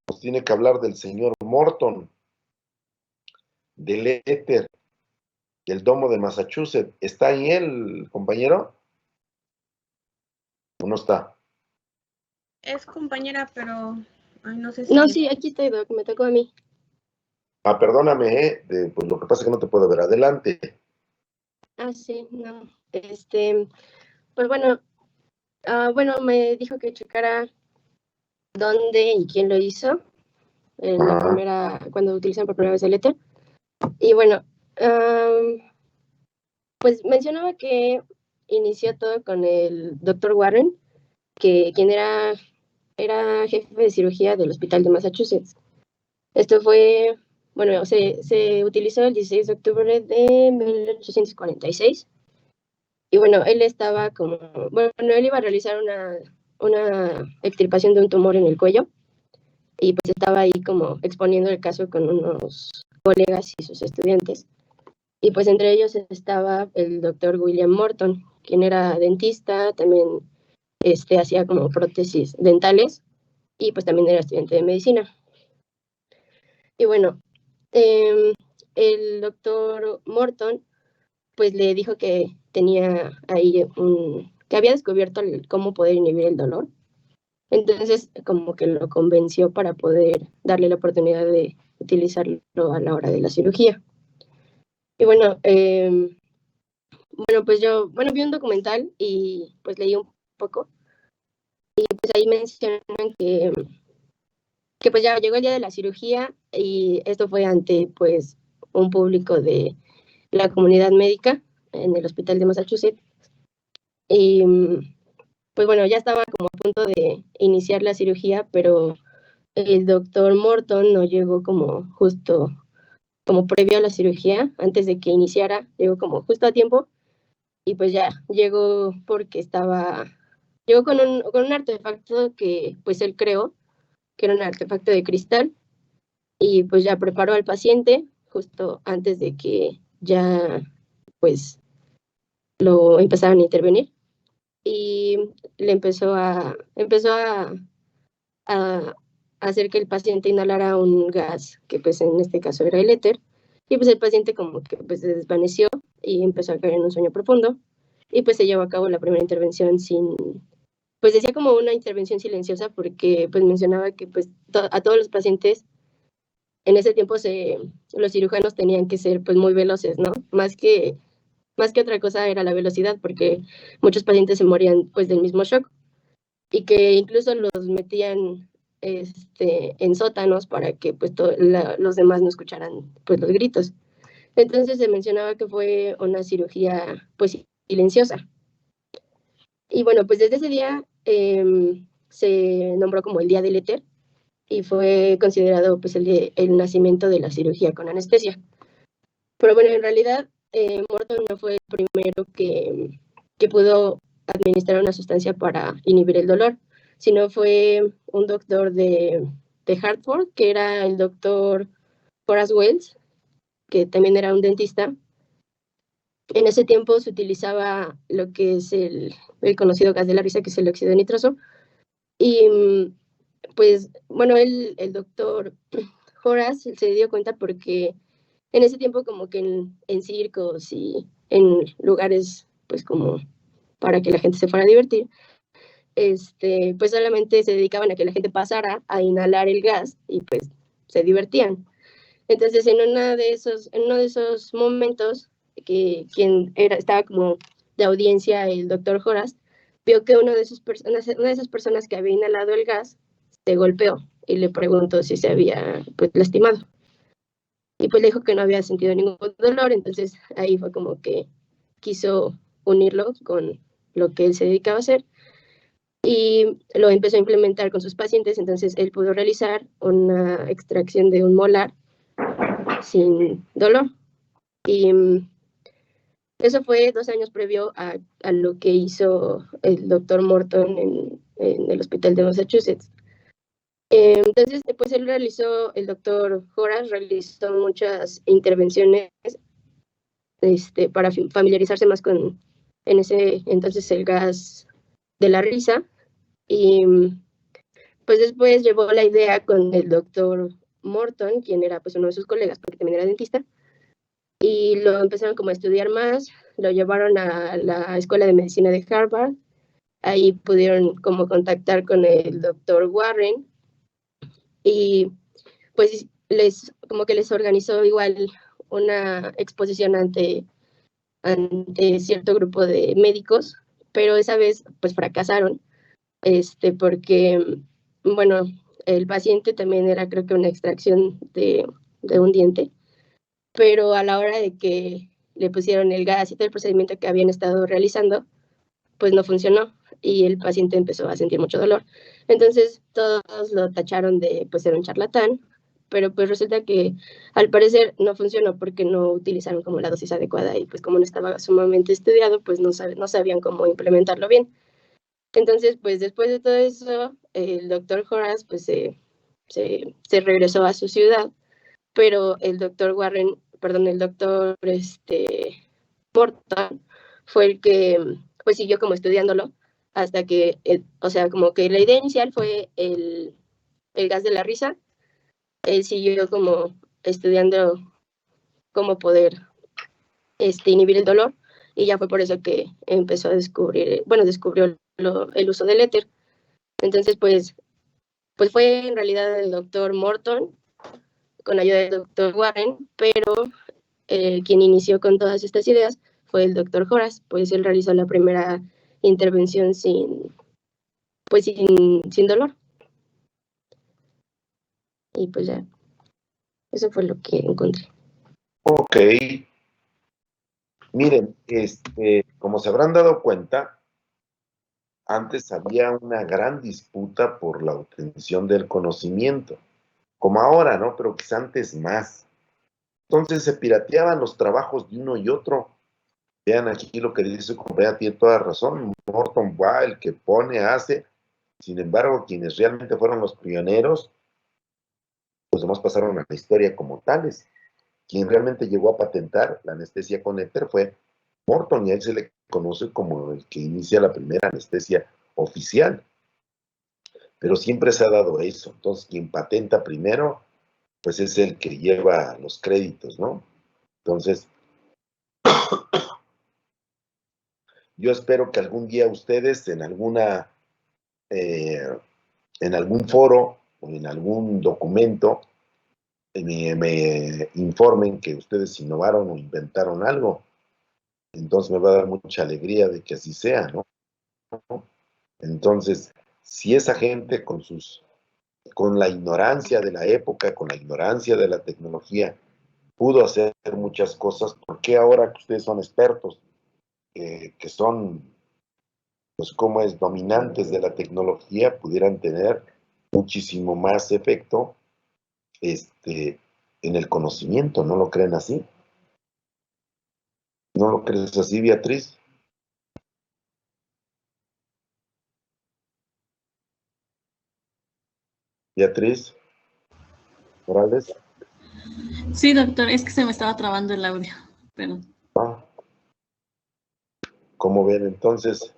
Nos tiene que hablar del señor Morton, del éter, del domo de Massachusetts. ¿Está ahí el compañero? ¿O no está? Es compañera, pero ay, no sé si... No, sí, aquí estoy, Doc, me tocó a mí. Ah, perdóname, pues lo que pasa es que no te puedo ver adelante. Ah, sí, no. Pues bueno, bueno, me dijo que checara dónde y quién lo hizo en la primera, cuando utilizan por primera vez el éter. Y bueno, pues mencionaba que inició todo con el doctor Warren, quien era jefe de cirugía del hospital de Massachusetts. Esto fue, bueno, se utilizó el 16 de octubre de 1846. Y bueno, él estaba como, bueno, él iba a realizar una extirpación de un tumor en el cuello y pues estaba ahí como exponiendo el caso con unos colegas y sus estudiantes. Y pues entre ellos estaba el doctor William Morton, quien era dentista, también hacía como prótesis dentales y pues también era estudiante de medicina. Y bueno, el doctor Morton pues le dijo que tenía ahí que había descubierto cómo poder inhibir el dolor. Entonces, como que lo convenció para poder darle la oportunidad de utilizarlo a la hora de la cirugía. Y bueno, pues yo, vi un documental y pues leí un poco. Y pues ahí mencionan que pues ya llegó el día de la cirugía y esto fue ante pues un público de la comunidad médica en el hospital de Massachusetts. Y pues bueno, ya estaba como a punto de iniciar la cirugía, pero el doctor Morton no llegó como justo, como previo a la cirugía, antes de que iniciara, llegó como justo a tiempo, y pues ya llegó porque llegó con un artefacto que pues él creó que era un artefacto de cristal, y pues ya preparó al paciente justo antes de que ya pues lo empezaran a intervenir, y le empezó a hacer que el paciente inhalara un gas que pues en este caso era el éter, y pues el paciente como que pues se desvaneció y empezó a caer en un sueño profundo, y pues se llevó a cabo la primera intervención pues decía como una intervención silenciosa, porque pues mencionaba que pues a todos los pacientes en ese tiempo los cirujanos tenían que ser pues muy veloces, ¿no? Más que otra cosa era la velocidad, porque muchos pacientes se morían pues del mismo shock, y que incluso los metían en sótanos para que pues los demás no escucharan pues los gritos. Entonces se mencionaba que fue una cirugía pues silenciosa. Y bueno, pues desde ese día se nombró como el Día del Éter, y fue considerado pues el nacimiento de la cirugía con anestesia. Pero bueno, en realidad Morton no fue el primero que pudo administrar una sustancia para inhibir el dolor, sino fue un doctor de Hartford, que era el doctor Horace Wells, que también era un dentista. En ese tiempo se utilizaba lo que es el conocido gas de la risa, que es el óxido nitroso, y pues bueno, el doctor Horace se dio cuenta porque en ese tiempo como que en circos y en lugares pues como para que la gente se fuera a divertir, pues solamente se dedicaban a que la gente pasara a inhalar el gas y pues se divertían. Entonces en uno de esos momentos que estaba como de audiencia el doctor Horace, vio que una de esas personas que había inhalado el gas se golpeó y le preguntó si se había pues lastimado. Y pues le dijo que no había sentido ningún dolor, entonces ahí fue como que quiso unirlo con lo que él se dedicaba a hacer, y lo empezó a implementar con sus pacientes. Entonces él pudo realizar una extracción de un molar sin dolor. Y eso fue 2 años previo a lo que hizo el doctor Morton en el hospital de Massachusetts. Entonces, pues el doctor Horace realizó muchas intervenciones para familiarizarse más con, en ese entonces, el gas de la risa, y pues después llevó la idea con el doctor Morton, quien era pues uno de sus colegas, porque también era dentista, y lo empezaron como a estudiar más, lo llevaron a la Escuela de Medicina de Harvard, ahí pudieron como contactar con el doctor Warren, y pues como que les organizó igual una exposición ante cierto grupo de médicos, pero esa vez pues fracasaron, porque, bueno, el paciente también era, creo que, una extracción de un diente, pero a la hora de que le pusieron el gas y todo el procedimiento que habían estado realizando, pues no funcionó, y el paciente empezó a sentir mucho dolor. Entonces todos lo tacharon de pues ser un charlatán, pero pues resulta que al parecer no funcionó porque no utilizaron como la dosis adecuada, y pues como no estaba sumamente estudiado, pues no sabían cómo implementarlo bien. Entonces, pues después de todo eso, el doctor Horace pues se regresó a su ciudad, pero el doctor Morton fue el que pues siguió como estudiándolo hasta que, o sea, como que la idea inicial fue el gas de la risa. Él siguió como estudiando cómo poder inhibir el dolor, y ya fue por eso que empezó a descubrió el uso del éter. Entonces, pues fue en realidad el doctor Morton, con ayuda del doctor Warren, pero quien inició con todas estas ideas fue el doctor Horace, pues él realizó la primera intervención sin dolor. Y pues ya, eso fue lo que encontré. Ok. Miren, como se habrán dado cuenta, antes había una gran disputa por la obtención del conocimiento, como ahora, ¿no? Pero quizá antes más. Entonces se pirateaban los trabajos de uno y otro. Vean aquí lo que dice Correa, tiene toda razón. Morton va, el que pone, hace, Sin embargo, quienes realmente fueron los pioneros, pues demás pasaron a la historia como tales. Quien realmente llegó a patentar la anestesia con éter fue Morton, y a él se le conoce como el que inicia la primera anestesia oficial. Pero siempre se ha dado eso. Entonces, quien patenta primero, pues es el que lleva los créditos, ¿no? Entonces, yo espero que algún día ustedes en algún foro o en algún documento me informen que ustedes innovaron o inventaron algo. Entonces me va a dar mucha alegría de que así sea, ¿no? Entonces, si esa gente con la ignorancia de la época, con la ignorancia de la tecnología, pudo hacer muchas cosas, ¿por qué ahora que ustedes son expertos, que son, pues, como es, dominantes de la tecnología, pudieran tener muchísimo más efecto en el conocimiento? ¿No lo creen así? ¿No lo crees así, Beatriz? Beatriz Morales. Sí, doctor, es que se me estaba trabando el audio, pero... Como ven, entonces,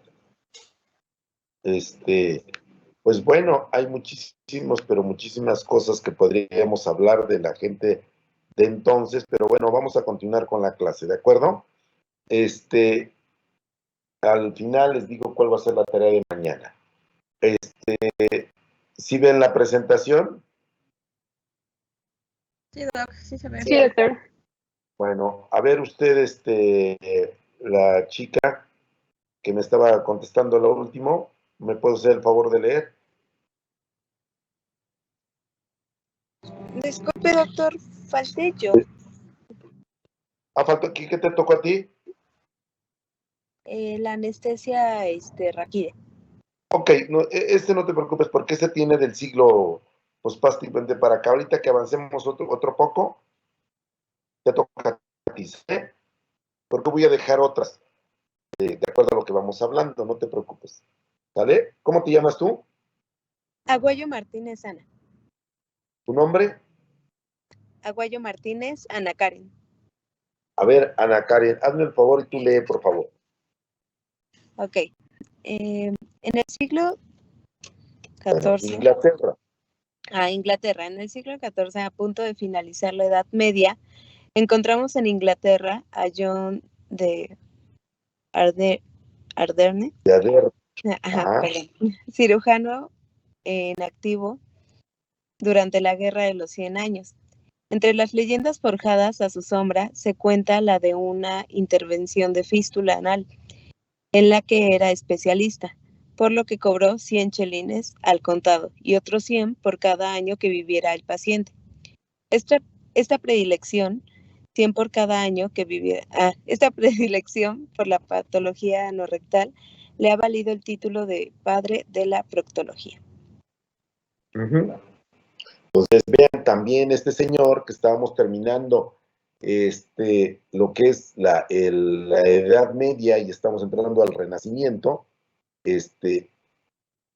pues bueno, hay muchísimas cosas que podríamos hablar de la gente de entonces, pero bueno, vamos a continuar con la clase, ¿de acuerdo? Al final les digo cuál va a ser la tarea de mañana. ¿Sí ven la presentación? Sí, doc, sí se ve. Sí, doctor. Bueno, a ver usted, la chica que me estaba contestando lo último, ¿me puede hacer el favor de leer? Disculpe, doctor, falté yo. Faltó aquí, ¿qué te tocó a ti? La anestesia raquídea. Ok, no, no te preocupes, porque este tiene del siglo, pues, prácticamente para acá. Ahorita que avancemos otro poco, te toca a ti, ¿eh? Porque voy a dejar otras, de acuerdo a lo que vamos hablando, no te preocupes. ¿Sale? ¿Cómo te llamas tú? Aguayo Martínez Ana. ¿Tu nombre? Aguayo Martínez Ana Karen. A ver, Ana Karen, hazme el favor y tú lee, por favor. Ok. En el siglo XIV. Inglaterra. Inglaterra. En el siglo XIV, a punto de finalizar la Edad Media, encontramos en Inglaterra a John de Arderne. De Arderne. Ajá, perdón. Cirujano en activo durante la Guerra de los 100 Años. Entre las leyendas forjadas a su sombra se cuenta la de una intervención de fístula anal, en la que era especialista, por lo que cobró 100 chelines al contado y otros 100 por cada año que viviera el paciente. Esta predilección, 100 por cada año que viviera, esta predilección por la patología anorrectal le ha valido el título de padre de la proctología. Entonces, vean también este señor que estábamos terminando lo que es la Edad Media y estamos entrando al Renacimiento,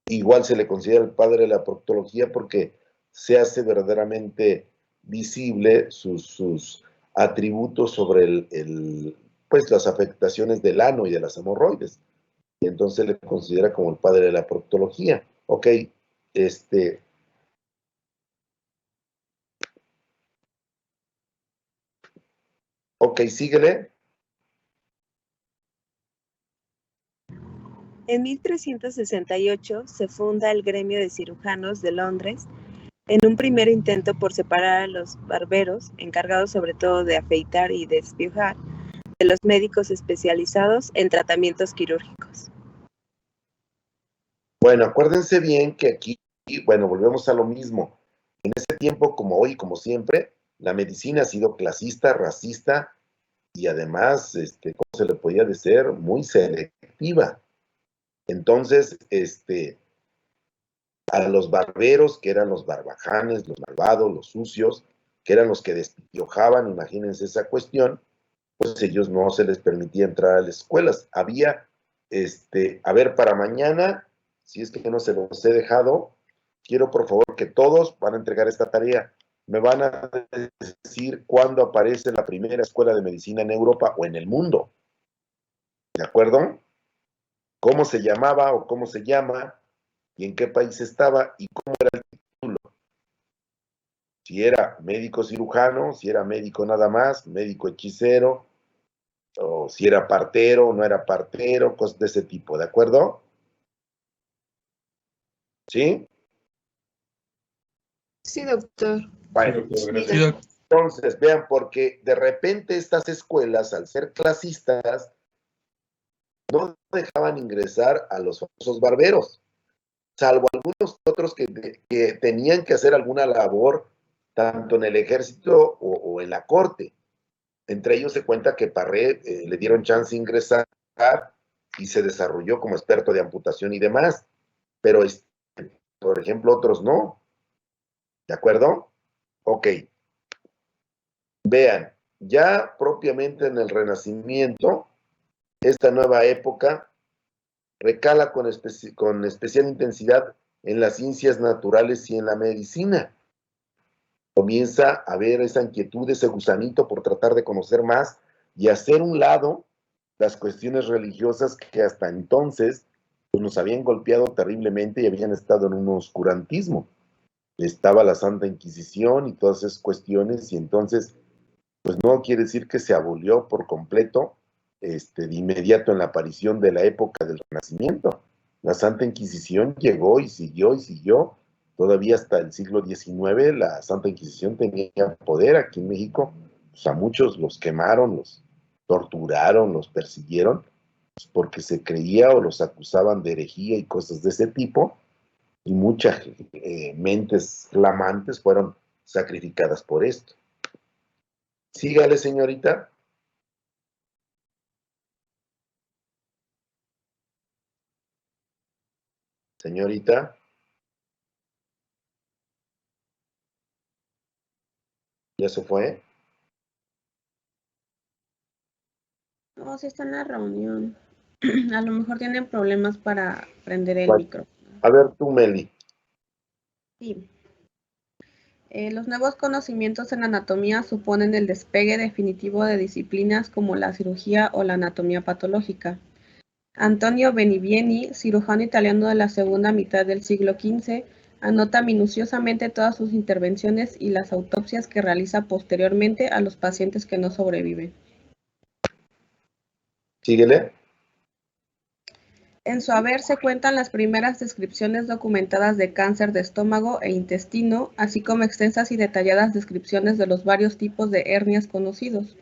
igual se le considera el padre de la proctología porque se hace verdaderamente visible sus atributos sobre pues las afectaciones del ano y de las hemorroides. Y entonces se le considera como el padre de la proctología. Ok, ok, síguele. En 1368 se funda el Gremio de Cirujanos de Londres, en un primer intento por separar a los barberos, encargados sobre todo de afeitar y despiojar, de los médicos especializados en tratamientos quirúrgicos. Bueno, acuérdense bien que aquí, bueno, volvemos a lo mismo. En ese tiempo, como hoy, como siempre, la medicina ha sido clasista, racista y además, ¿cómo se le podía decir? Muy selectiva. Entonces, a los barberos, que eran los barbajanes, los malvados, los sucios, que eran los que despiojaban, imagínense esa cuestión, pues ellos no se les permitía entrar a las escuelas. Había, a ver, para mañana si es que no se los he dejado, quiero por favor que todos van a entregar esta tarea. Me van a decir cuándo aparece la primera escuela de medicina en Europa o en el mundo. ¿De acuerdo? Cómo se llamaba o cómo se llama y en qué país estaba y cómo era el título. Si era médico cirujano, si era médico nada más, médico hechicero, o si era partero o no era partero, cosas de ese tipo, ¿de acuerdo? ¿Sí? Sí, doctor. Bueno, Sí, doctor, Sí, gracias. entonces vean, porque de repente estas escuelas, al ser clasistas, no dejaban ingresar a los famosos barberos, salvo algunos otros que tenían que hacer alguna labor, tanto en el ejército o en la corte. Entre ellos se cuenta que Parré le dieron chance de ingresar y se desarrolló como experto de amputación y demás, pero por ejemplo otros no, ¿de acuerdo? Ok, vean, ya propiamente en el Renacimiento, esta nueva época recala con especial intensidad en las ciencias naturales y en la medicina. Comienza a haber esa inquietud, ese gusanito por tratar de conocer más y hacer un lado las cuestiones religiosas que hasta entonces pues, nos habían golpeado terriblemente y habían estado en un oscurantismo. Estaba la Santa Inquisición y todas esas cuestiones, y entonces, pues no quiere decir que se abolió por completo de inmediato en la aparición de la época del Renacimiento. La Santa Inquisición llegó y siguió. Todavía hasta el siglo XIX la Santa Inquisición tenía poder aquí en México. Pues a muchos los quemaron, los torturaron, los persiguieron, pues porque se creía o los acusaban de herejía y cosas de ese tipo, y muchas mentes flamantes fueron sacrificadas por esto. Sígale, señorita. Señorita. ¿Ya se fue? No, sí está en la reunión. A lo mejor tienen problemas para prender el Bueno, micro. a ver tú, Meli. Sí. Los nuevos conocimientos en anatomía suponen el despegue definitivo de disciplinas como la cirugía o la anatomía patológica. Antonio Benivieni, cirujano italiano de la segunda mitad del siglo XV, anota minuciosamente todas sus intervenciones y las autopsias que realiza posteriormente a los pacientes que no sobreviven. Síguele. En su haber se cuentan las primeras descripciones documentadas de cáncer de estómago e intestino, así como extensas y detalladas descripciones de los varios tipos de hernias conocidos.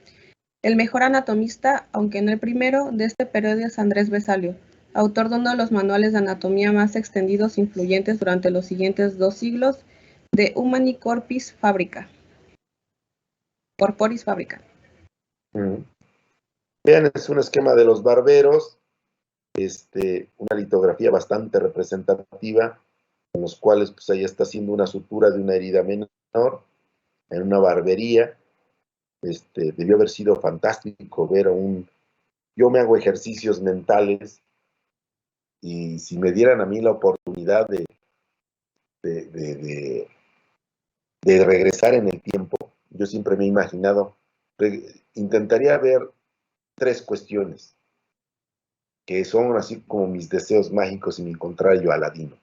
El mejor anatomista, aunque no el primero, de este periodo es Andrés Vesalio, autor de uno de los manuales de anatomía más extendidos e influyentes durante los siguientes 2 siglos, de Humani Corporis Fabrica. Vean, es un esquema de los barberos, una litografía bastante representativa, en los cuales pues ahí está haciendo una sutura de una herida menor en una barbería. Debió haber sido fantástico ver yo me hago ejercicios mentales y si me dieran a mí la oportunidad de regresar en el tiempo, yo siempre me he imaginado, intentaría ver 3 cuestiones que son así como mis deseos mágicos y me encontrara yo Aladino.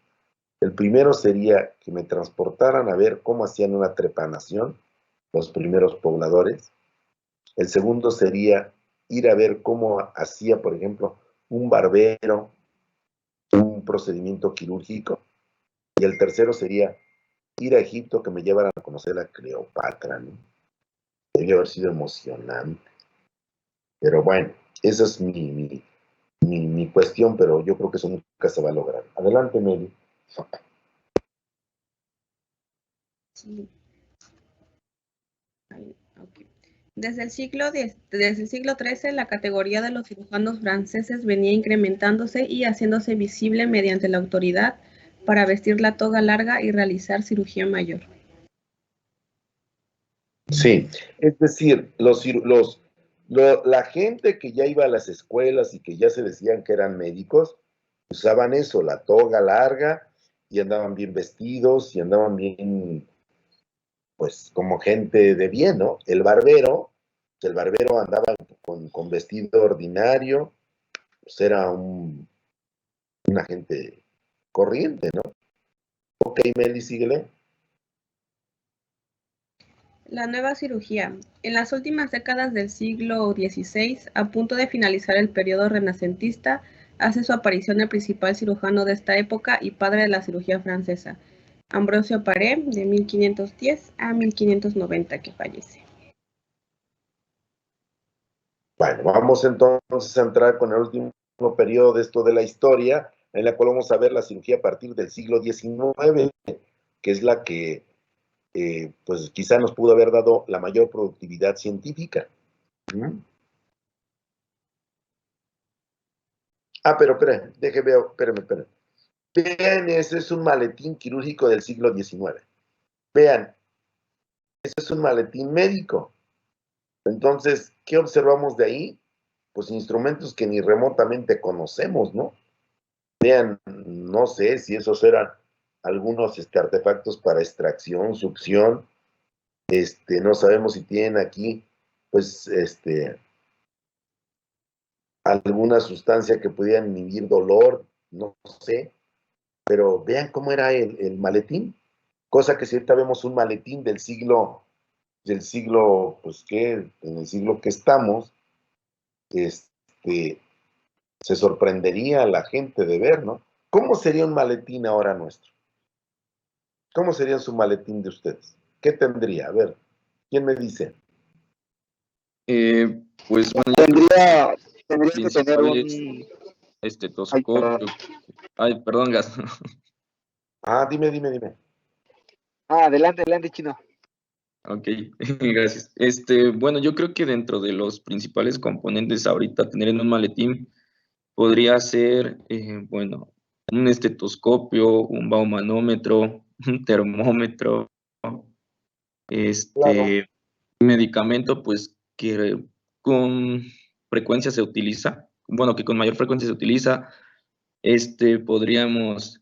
El primero sería que me transportaran a ver cómo hacían una trepanación los primeros pobladores. El segundo sería ir a ver cómo hacía, por ejemplo, un barbero un procedimiento quirúrgico. Y el tercero sería ir a Egipto, que me llevaran a conocer a Cleopatra, ¿no? Debió haber sido emocionante. Pero bueno, esa es mi cuestión, pero yo creo que eso nunca se va a lograr. Adelante, Meli. Sí. Okay. Desde el siglo XIII, la categoría de los cirujanos franceses venía incrementándose y haciéndose visible mediante la autoridad para vestir la toga larga y realizar cirugía mayor. Sí, es decir, la gente que ya iba a las escuelas y que ya se decían que eran médicos, usaban eso, la toga larga, y andaban bien vestidos, y andaban bien, pues, como gente de bien, ¿no? El barbero andaba con vestido ordinario, pues era una gente corriente, ¿no? Ok, Meli, síguele. La nueva cirugía. En las últimas décadas del siglo XVI, a punto de finalizar el periodo renacentista, hace su aparición el principal cirujano de esta época y padre de la cirugía francesa, Ambrosio Paré, de 1510 a 1590, que fallece. Bueno, vamos entonces a entrar con el último periodo de esto de la historia, en la cual vamos a ver la cirugía a partir del siglo XIX, que es la que, pues quizá nos pudo haber dado la mayor productividad científica. ¿Mm? Pero espérame. Vean, ese es un maletín quirúrgico del siglo XIX. Vean, ese es un maletín médico. Entonces, ¿qué observamos de ahí? Pues instrumentos que ni remotamente conocemos, ¿no? Vean, no sé si esos eran algunos artefactos para extracción, succión. No sabemos si tienen aquí, pues, alguna sustancia que pudiera inhibir dolor, no sé. Pero vean cómo era el maletín. Cosa que si ahorita vemos un maletín del siglo, pues, ¿qué? En el siglo que estamos, se sorprendería a la gente de ver, ¿no? ¿Cómo sería un maletín ahora nuestro? ¿Cómo sería su maletín de ustedes? ¿Qué tendría? A ver, ¿quién me dice? Pues bueno, ya Tendría que tener principal es un... estetoscopio. Ay, perdón, Gas. Dime. adelante, Chino. Ok, gracias. Bueno, yo creo que dentro de los principales componentes ahorita tener en un maletín podría ser, bueno, un estetoscopio, un baumanómetro, un termómetro, Claro. medicamento, pues que con frecuencia se utiliza, bueno, que con mayor frecuencia se utiliza. Podríamos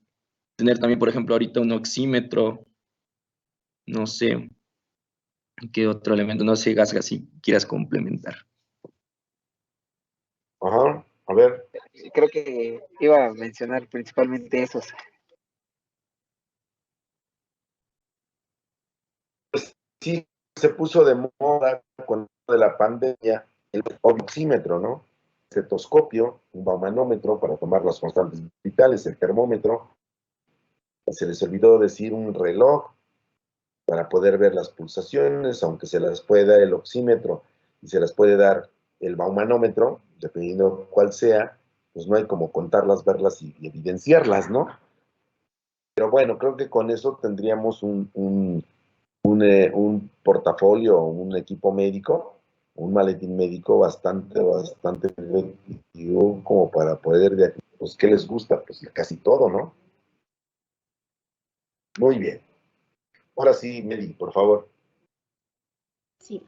tener también, por ejemplo, ahorita un oxímetro, no sé, qué otro elemento, no sé, Gasga, si quieras complementar. Ajá, a ver. Creo que iba a mencionar principalmente esos. Pues sí, se puso de moda con de la pandemia el oxímetro, ¿no? Estetoscopio, un baumanómetro para tomar las constantes vitales, el termómetro. Se les olvidó decir un reloj para poder ver las pulsaciones, aunque se las puede dar el oxímetro y se las puede dar el baumanómetro, dependiendo cuál sea, pues no hay como contarlas, verlas y evidenciarlas, ¿no? Pero bueno, creo que con eso tendríamos un portafolio, un equipo médico, un maletín médico bastante efectivo como para poder ver, pues, ¿qué les gusta? Pues casi todo, ¿no? Muy bien. Ahora sí, Meli, por favor. Sí.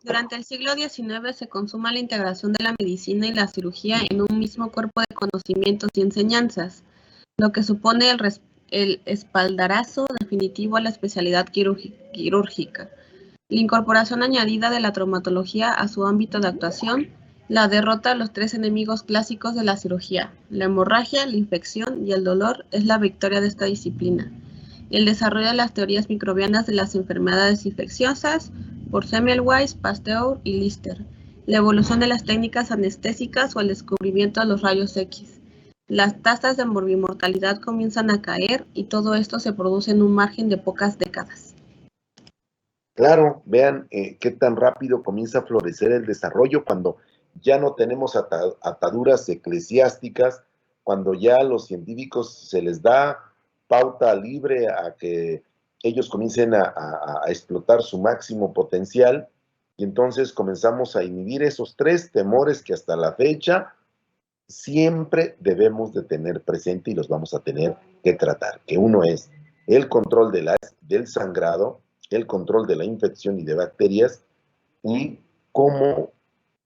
Durante el siglo XIX se consuma la integración de la medicina y la cirugía en un mismo cuerpo de conocimientos y enseñanzas, lo que supone el espaldarazo definitivo a la especialidad quirúrgica. La incorporación añadida de la traumatología a su ámbito de actuación, la derrota a los tres enemigos clásicos de la cirugía, la hemorragia, la infección y el dolor, es la victoria de esta disciplina. El desarrollo de las teorías microbianas de las enfermedades infecciosas por Semmelweis, Pasteur y Lister, la evolución de las técnicas anestésicas o el descubrimiento de los rayos X. Las tasas de morbimortalidad comienzan a caer y todo esto se produce en un margen de pocas décadas. Claro, vean qué tan rápido comienza a florecer el desarrollo cuando ya no tenemos ataduras eclesiásticas, cuando ya a los científicos se les da pauta libre a que ellos comiencen a explotar su máximo potencial, y entonces comenzamos a inhibir esos tres temores que hasta la fecha siempre debemos de tener presente y los vamos a tener que tratar, que uno es el control del sangrado, el control de la infección y de bacterias y cómo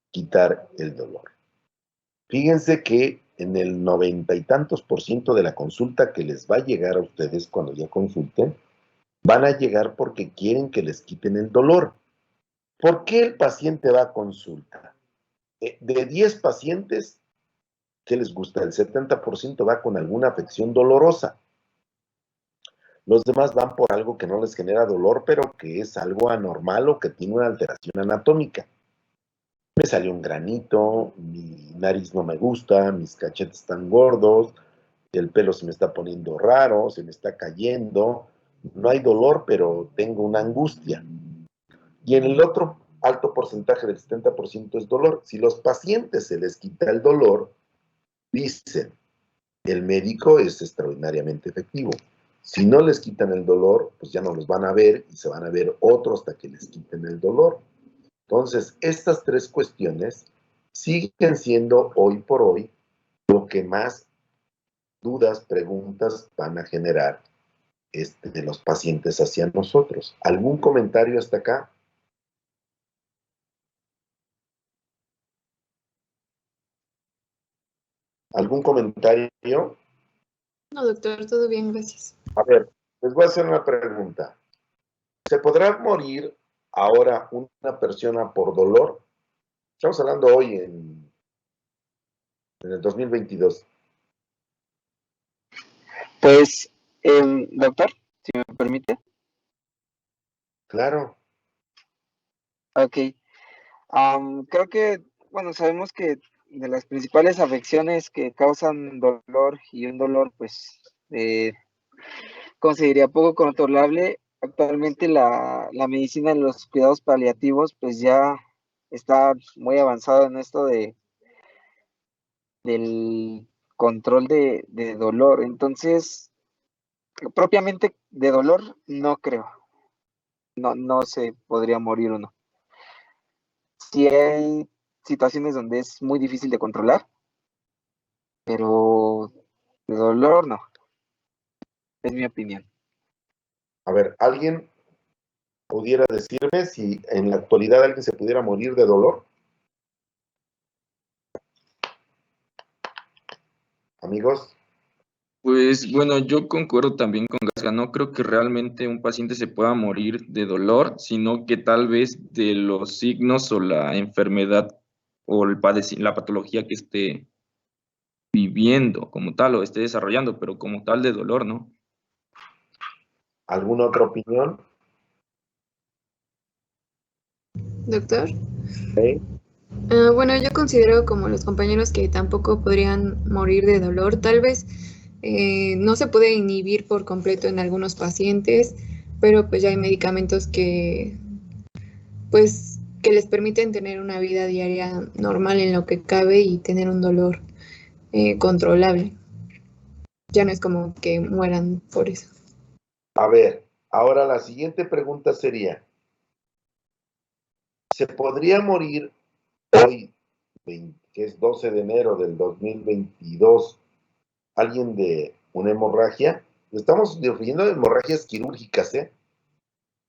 quitar el dolor. Fíjense que en el 90 y tantos % de la consulta que les va a llegar a ustedes cuando ya consulten, van a llegar porque quieren que les quiten el dolor. ¿Por qué el paciente va a consulta? De 10 pacientes, ¿qué les gusta? El 70% va con alguna afección dolorosa. Los demás van por algo que no les genera dolor, pero que es algo anormal o que tiene una alteración anatómica. Me salió un granito, mi nariz no me gusta, mis cachetes están gordos, el pelo se me está poniendo raro, se me está cayendo. No hay dolor, pero tengo una angustia. Y en el otro alto porcentaje del 70% es dolor. Si los pacientes se les quita el dolor, dicen, el médico es extraordinariamente efectivo. Si no les quitan el dolor, pues ya no los van a ver y se van a ver otros hasta que les quiten el dolor. Entonces, estas tres cuestiones siguen siendo hoy por hoy lo que más dudas, preguntas van a generar de los pacientes hacia nosotros. ¿Algún comentario hasta acá? ¿Algún comentario? No, doctor, todo bien, gracias. A ver, les voy a hacer una pregunta. ¿Se podrá morir ahora una persona por dolor? Estamos hablando hoy en el 2022. Pues, doctor, si me permite. Claro. Ok. Creo que, bueno, sabemos que de las principales afecciones que causan dolor y un dolor, pues, ¿cómo se diría? Poco controlable. Actualmente la medicina en los cuidados paliativos, pues ya está muy avanzada en esto del control de dolor. Entonces, propiamente de dolor, no creo. No se podría morir uno. Sí hay situaciones donde es muy difícil de controlar, pero de dolor no. Es mi opinión. A ver, ¿alguien pudiera decirme si en la actualidad alguien se pudiera morir de dolor? Amigos. Pues bueno, yo concuerdo también con Gasca. No creo que realmente un paciente se pueda morir de dolor, sino que tal vez de los signos o la enfermedad o la patología que esté viviendo como tal o esté desarrollando, pero como tal de dolor, ¿no? ¿Alguna otra opinión? Doctor. ¿Sí? Bueno, yo considero como los compañeros que tampoco podrían morir de dolor. Tal vez no se puede inhibir por completo en algunos pacientes, pero pues ya hay medicamentos que pues que les permiten tener una vida diaria normal en lo que cabe y tener un dolor controlable. Ya no es como que mueran por eso. A ver, ahora la siguiente pregunta sería, ¿se podría morir hoy, que es 12 de enero del 2022, alguien de una hemorragia? Estamos refiriendo a hemorragias quirúrgicas, ¿eh?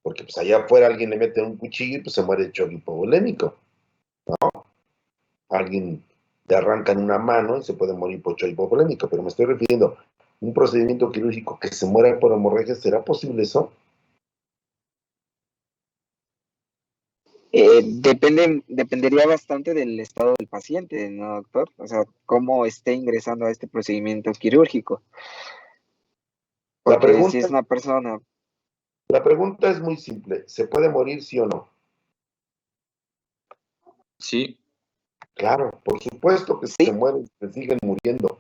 Porque pues allá afuera alguien le mete un cuchillo y pues se muere de choque hipovolémico, ¿no? Alguien le arrancan una mano y se puede morir por choque hipovolémico, pero me estoy refiriendo a un procedimiento quirúrgico que se muera por hemorragia. ¿Será posible eso? Dependería bastante del estado del paciente, ¿no, doctor? O sea, cómo esté ingresando a este procedimiento quirúrgico. Porque si es una persona... La pregunta es muy simple. ¿Se puede morir sí o no? Sí. Claro, por supuesto que se mueren, se siguen muriendo.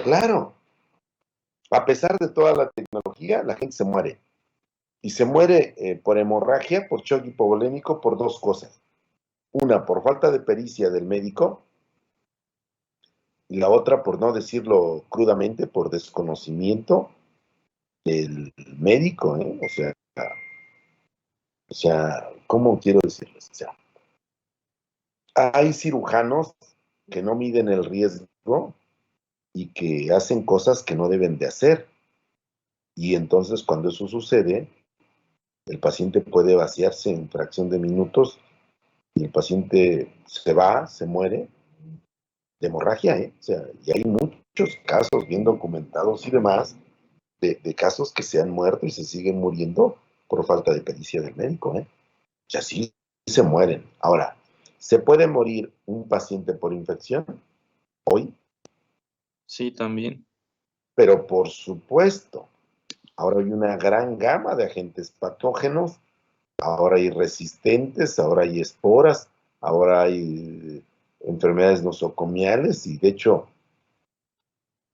Claro. A pesar de toda la tecnología, la gente se muere. Y se muere por hemorragia, por shock hipovolémico, por dos cosas. Una, por falta de pericia del médico. Y la otra, por no decirlo crudamente, por desconocimiento del médico, ¿eh? O sea, ¿cómo quiero decirles? O sea, hay cirujanos que no miden el riesgo y que hacen cosas que no deben de hacer. Y entonces cuando eso sucede, el paciente puede vaciarse en fracción de minutos y el paciente se va, se muere, hemorragia, ¿eh? O sea, y hay muchos casos bien documentados y demás de casos que se han muerto y se siguen muriendo por falta de pericia del médico, ¿eh? O sea, sí se mueren. Ahora, ¿se puede morir un paciente por infección hoy? Sí, también. Pero por supuesto, ahora hay una gran gama de agentes patógenos, ahora hay resistentes, ahora hay esporas, ahora hay enfermedades nosocomiales y de hecho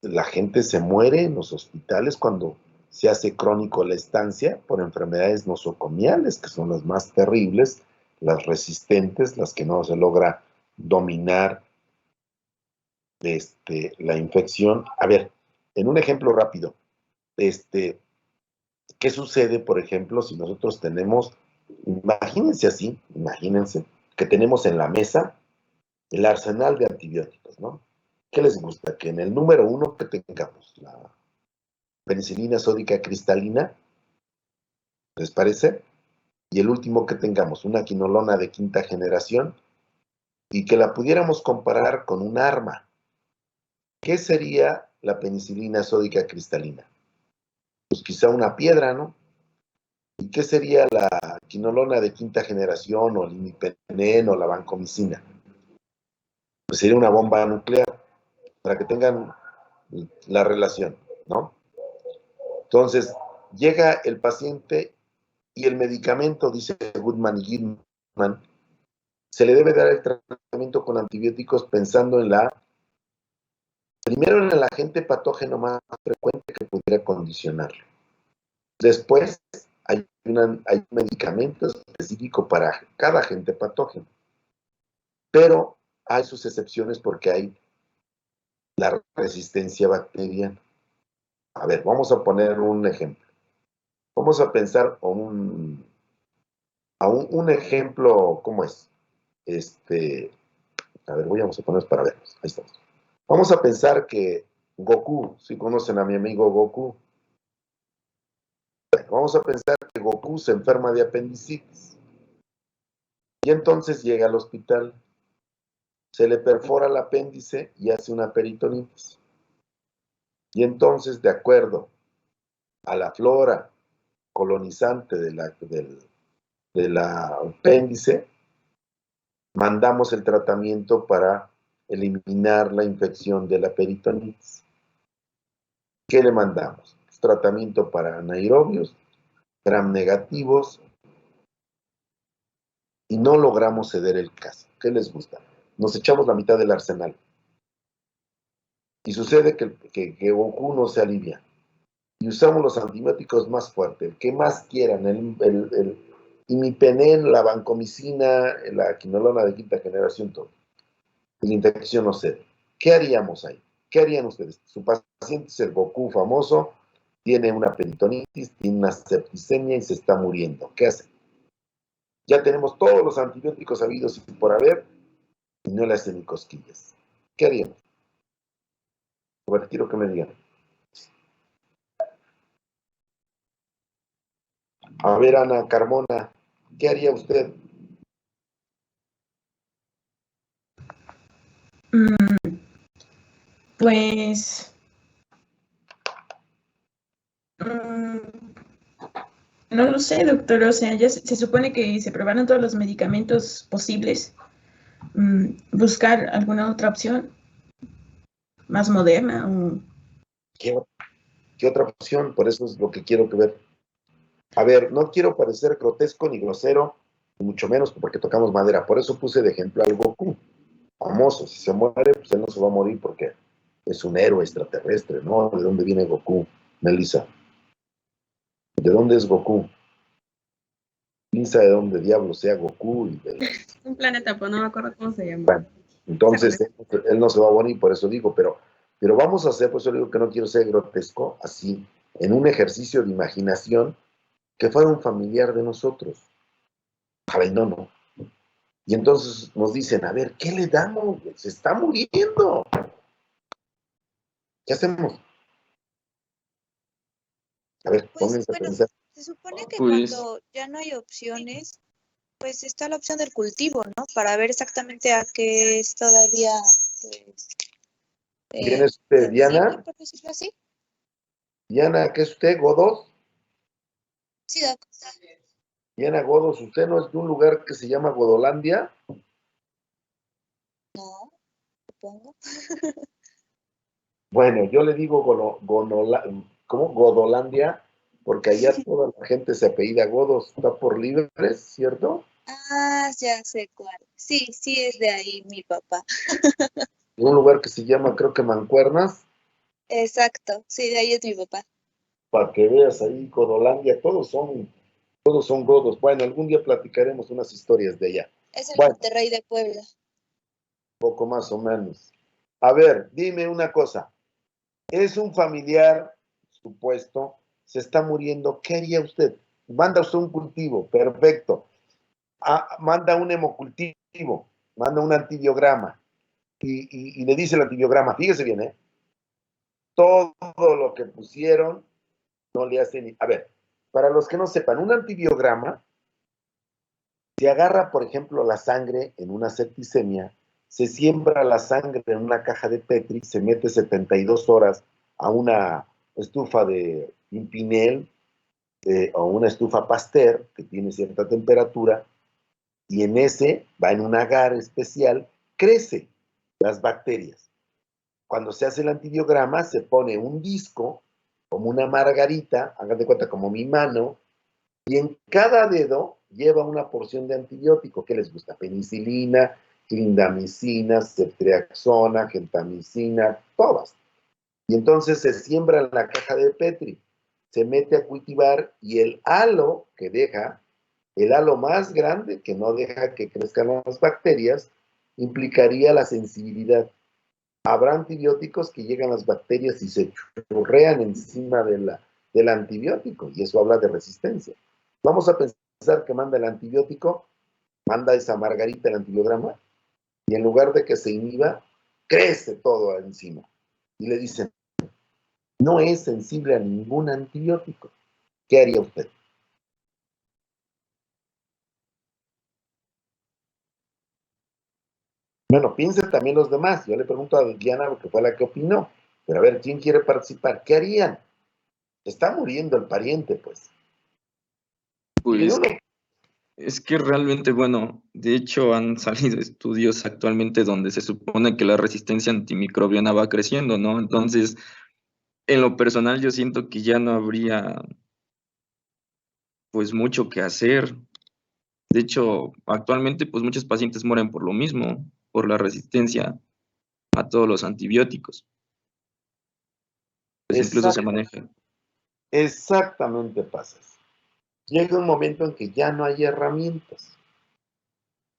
la gente se muere en los hospitales cuando se hace crónico la estancia por enfermedades nosocomiales, que son las más terribles, las resistentes, las que no se logra dominar la infección. A ver, en un ejemplo rápido, ¿qué sucede, por ejemplo, si nosotros tenemos, imagínense que tenemos en la mesa el arsenal de antibióticos, ¿no? ¿Qué les gusta? Que en el número 1 que tengamos la penicilina sódica cristalina, ¿les parece? Y el último que tengamos una quinolona de 5ª generación y que la pudiéramos comparar con un arma. ¿Qué sería la penicilina sódica cristalina? Pues quizá una piedra, ¿no? ¿Y qué sería la quinolona de 5ª generación o el imipenem o la vancomicina? Pues sería una bomba nuclear, para que tengan la relación, ¿no? Entonces, llega el paciente y el medicamento, dice Goodman y Gilman, se le debe dar el tratamiento con antibióticos pensando primero en el agente patógeno más frecuente que pudiera condicionarlo. Después, hay un medicamento específico para cada agente patógeno. Pero hay sus excepciones porque hay la resistencia bacteriana. A ver, vamos a poner un ejemplo. Vamos a pensar un ejemplo, ¿cómo es? A ver, vamos a poner para verlos. Ahí estamos. Vamos a pensar que Goku, si conocen a mi amigo Goku, bueno, vamos a pensar que Goku se enferma de apendicitis. Y entonces llega al hospital, se le perfora el apéndice y hace una peritonitis. Y entonces, de acuerdo a la flora colonizante del apéndice, mandamos el tratamiento para eliminar la infección de la peritonitis. ¿Qué le mandamos? Pues, tratamiento para anaerobios, gram negativos, y no logramos ceder el caso. ¿Qué les gusta? Nos echamos la mitad del arsenal. Y sucede que Goku no se alivia. Y usamos los antibióticos más fuertes, el que más quieran, el imipenem, la vancomicina, la quinolona de 5ª generación, todo. Y la infección no cede. ¿Qué haríamos ahí? ¿Qué harían ustedes? Su paciente es el Goku famoso, tiene una peritonitis, tiene una septicemia y se está muriendo. ¿Qué hacen? Ya tenemos todos los antibióticos habidos y por haber, y no le hacen ni cosquillas. ¿Qué haríamos? A ver, quiero que me digan. A ver, Ana Carmona, ¿qué haría usted? Pues no lo sé, doctor. O sea, ya se supone que se probaron todos los medicamentos posibles. Buscar alguna otra opción más moderna. ¿Qué otra opción? Por eso es lo que quiero que ver. A ver, no quiero parecer grotesco ni grosero, ni mucho menos porque tocamos madera. Por eso puse de ejemplo al Goku, famoso. Si se muere, pues él no se va a morir porque es un héroe extraterrestre, ¿no? ¿De dónde viene Goku, Melissa? ¿De dónde es Goku? Melissa, ¿de dónde diablos sea Goku? Un planeta, pero no me acuerdo cómo se llama. Bueno, entonces él no se va a morir, por eso digo, pero vamos a hacer, por eso digo que no quiero ser grotesco, así, en un ejercicio de imaginación, que fuera un familiar de nosotros. Ay, no. Y entonces nos dicen, a ver, ¿qué le damos? Se está muriendo. ¿Qué hacemos? A ver, pónganse a pensar. Se supone que cuando ya no hay opciones, pues está la opción del cultivo, ¿no? Para ver exactamente a qué es todavía pues, ¿Quién es usted, sensible, Diana? por decirlo así. Diana, ¿qué es usted, Godos? Sí, Doc. Diana Godos, ¿usted no es de un lugar que se llama Godolandia? No, supongo. Bueno, yo le digo ¿cómo? Godolandia, porque allá toda la gente se apellida Godos, está por Libres, ¿cierto? Ah, ya sé cuál. Sí, sí es de ahí mi papá. Un lugar que se llama, creo que Mancuernas, Exacto, sí, de ahí es mi papá. para que veas ahí Godolandia, todos son Godos. Bueno, algún día platicaremos unas historias de allá. Es el Bueno, Monterrey de Puebla. poco más o menos. A ver, dime una cosa. Es un familiar supuesto, se está muriendo, ¿qué haría usted? Manda usted un cultivo, perfecto. Manda un hemocultivo, manda un antibiograma y le dice el antibiograma, fíjese bien, todo lo que pusieron no le hace ni... A ver, para los que no sepan, un antibiograma se agarra, por ejemplo, la sangre en una septicemia, se siembra la sangre en una caja de Petri, se mete 72 horas a una estufa de Impinel o una estufa Pasteur, que tiene cierta temperatura, y en ese va en un agar especial, crece las bacterias. Cuando se hace el antibiograma, se pone un disco, como una margarita, hagan de cuenta como mi mano, y en cada dedo lleva una porción de antibiótico. ¿Qué les gusta? Penicilina, clindamicina, ceftriaxona, gentamicina, todas. Y entonces se siembra en la caja de Petri, se mete a cultivar y el halo que deja, el halo más grande que no deja que crezcan las bacterias, implicaría la sensibilidad. Habrá antibióticos que llegan las bacterias y se chorrean encima del antibiótico, y eso habla de resistencia. Vamos a pensar que manda el antibiótico, manda esa margarita, el antibiograma, y en lugar de que se inhiba, crece todo encima. Y le dicen, no es sensible a ningún antibiótico. ¿Qué haría usted? Bueno, piensen también los demás. Yo le pregunto a Diana, porque fue la que opinó. Pero a ver, ¿quién quiere participar? ¿Qué harían? Está muriendo el pariente, pues. Pues es que realmente, bueno, de hecho han salido estudios actualmente donde se supone que la resistencia antimicrobiana va creciendo, ¿no? Entonces, en lo personal yo siento que ya no habría pues mucho que hacer. De hecho, actualmente pues muchos pacientes mueren por lo mismo, por la resistencia a todos los antibióticos. Pues incluso se maneja. Exactamente pasa eso. Llega un momento en que ya no hay herramientas.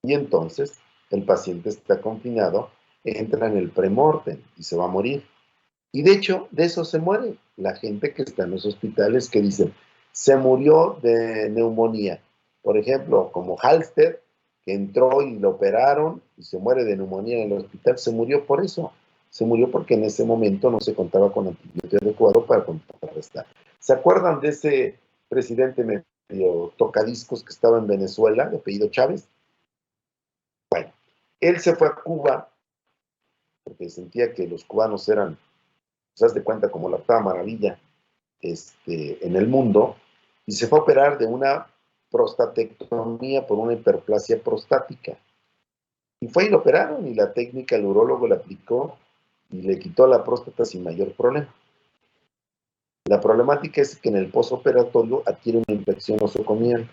Y entonces el paciente está confinado, entra en el premortem y se va a morir. Y de hecho, de eso se muere la gente que está en los hospitales que dicen, se murió de neumonía. Por ejemplo, como Halsted, que entró y lo operaron y se muere de neumonía en el hospital, se murió por eso. Se murió porque en ese momento no se contaba con antibiótico adecuado para contrarrestar. ¿Se acuerdan de ese presidente medio tocadiscos que estaba en Venezuela, de apellido Chávez? Bueno, él se fue a Cuba porque sentía que los cubanos eran, se das de cuenta, como la octava maravilla en el mundo, y se fue a operar de una prostatectomía por una hiperplasia prostática. Y fue y lo operaron, y la técnica, el urólogo la aplicó y le quitó la próstata sin mayor problema. La problemática es que en el posoperatorio adquiere una infección nosocomial.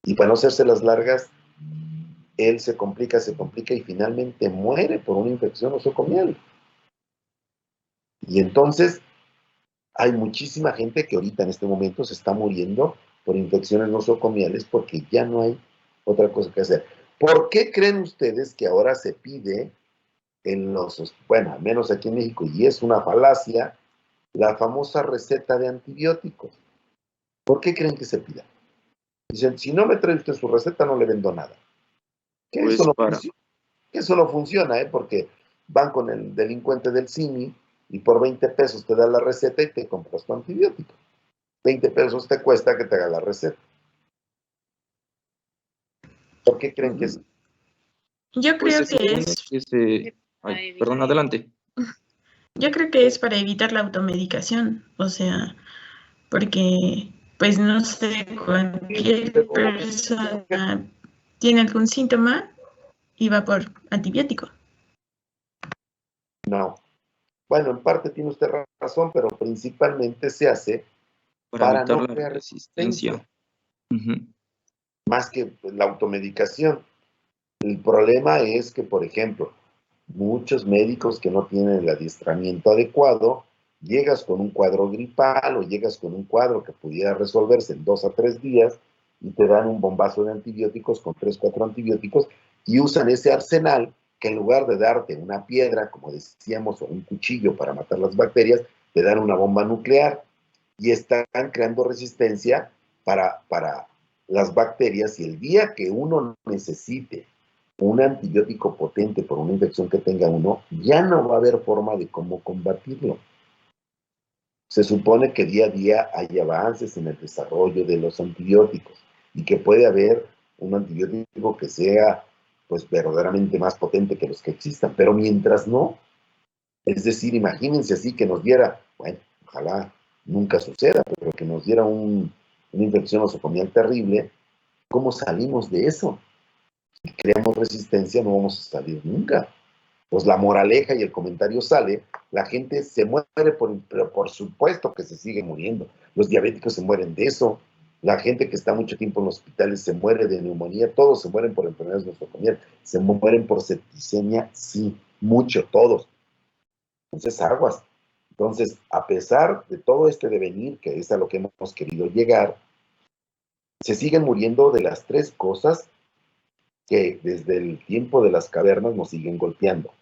Y para no hacerse las largas, él se complica y finalmente muere por una infección nosocomial. Y entonces hay muchísima gente que ahorita en este momento se está muriendo por infecciones nosocomiales porque ya no hay otra cosa que hacer. ¿Por qué creen ustedes que ahora se pide bueno, al menos aquí en México, y es una falacia, la famosa receta de antibióticos? ¿Por qué creen que se pida? Dicen, si no me trae usted su receta, no le vendo nada. Que Pues eso no funciona, porque van con el delincuente del CIMI y por 20 pesos te da la receta y te compras tu antibiótico. 20 pesos te cuesta que te haga la receta. ¿Por qué creen que es? Yo Pues creo se que supone es, que se... Ay, perdón, adelante. yo creo que es para evitar la automedicación, o sea, porque, pues no sé, cualquier persona tiene algún síntoma y va por antibiótico. No. Bueno, en parte tiene usted razón, pero principalmente se hace Para para evitar no la crear resistencia. resistencia, más que pues, la automedicación. El problema es que, por ejemplo, muchos médicos que no tienen el adiestramiento adecuado, llegas con un cuadro gripal o llegas con un cuadro que pudiera resolverse en 2 a 3 días y te dan un bombazo de antibióticos con 3, 4 antibióticos y usan ese arsenal que en lugar de darte una piedra, como decíamos, o un cuchillo para matar las bacterias, te dan una bomba nuclear y están creando resistencia para las bacterias y el día que uno necesite un antibiótico potente por una infección que tenga uno, ya no va a haber forma de cómo combatirlo. Se supone que día a día hay avances en el desarrollo de los antibióticos y que puede haber un antibiótico que sea pues verdaderamente más potente que los que existan, pero mientras no, es decir, imagínense así que nos diera, bueno, ojalá nunca suceda, pero que nos diera una infección nosocomial terrible, ¿cómo salimos de eso? Si creamos resistencia no vamos a salir nunca. Pues la moraleja y el comentario sale, la gente se muere, pero por supuesto que se sigue muriendo. Los diabéticos se mueren de eso, la gente que está mucho tiempo en los hospitales se muere de neumonía, todos se mueren por enfermedades nosocomiales, se mueren por septicemia, sí, mucho, todos. Entonces, aguas. Entonces, a pesar de todo este devenir, que es a lo que hemos querido llegar, se siguen muriendo de las 3 cosas que desde el tiempo de las cavernas nos siguen golpeando.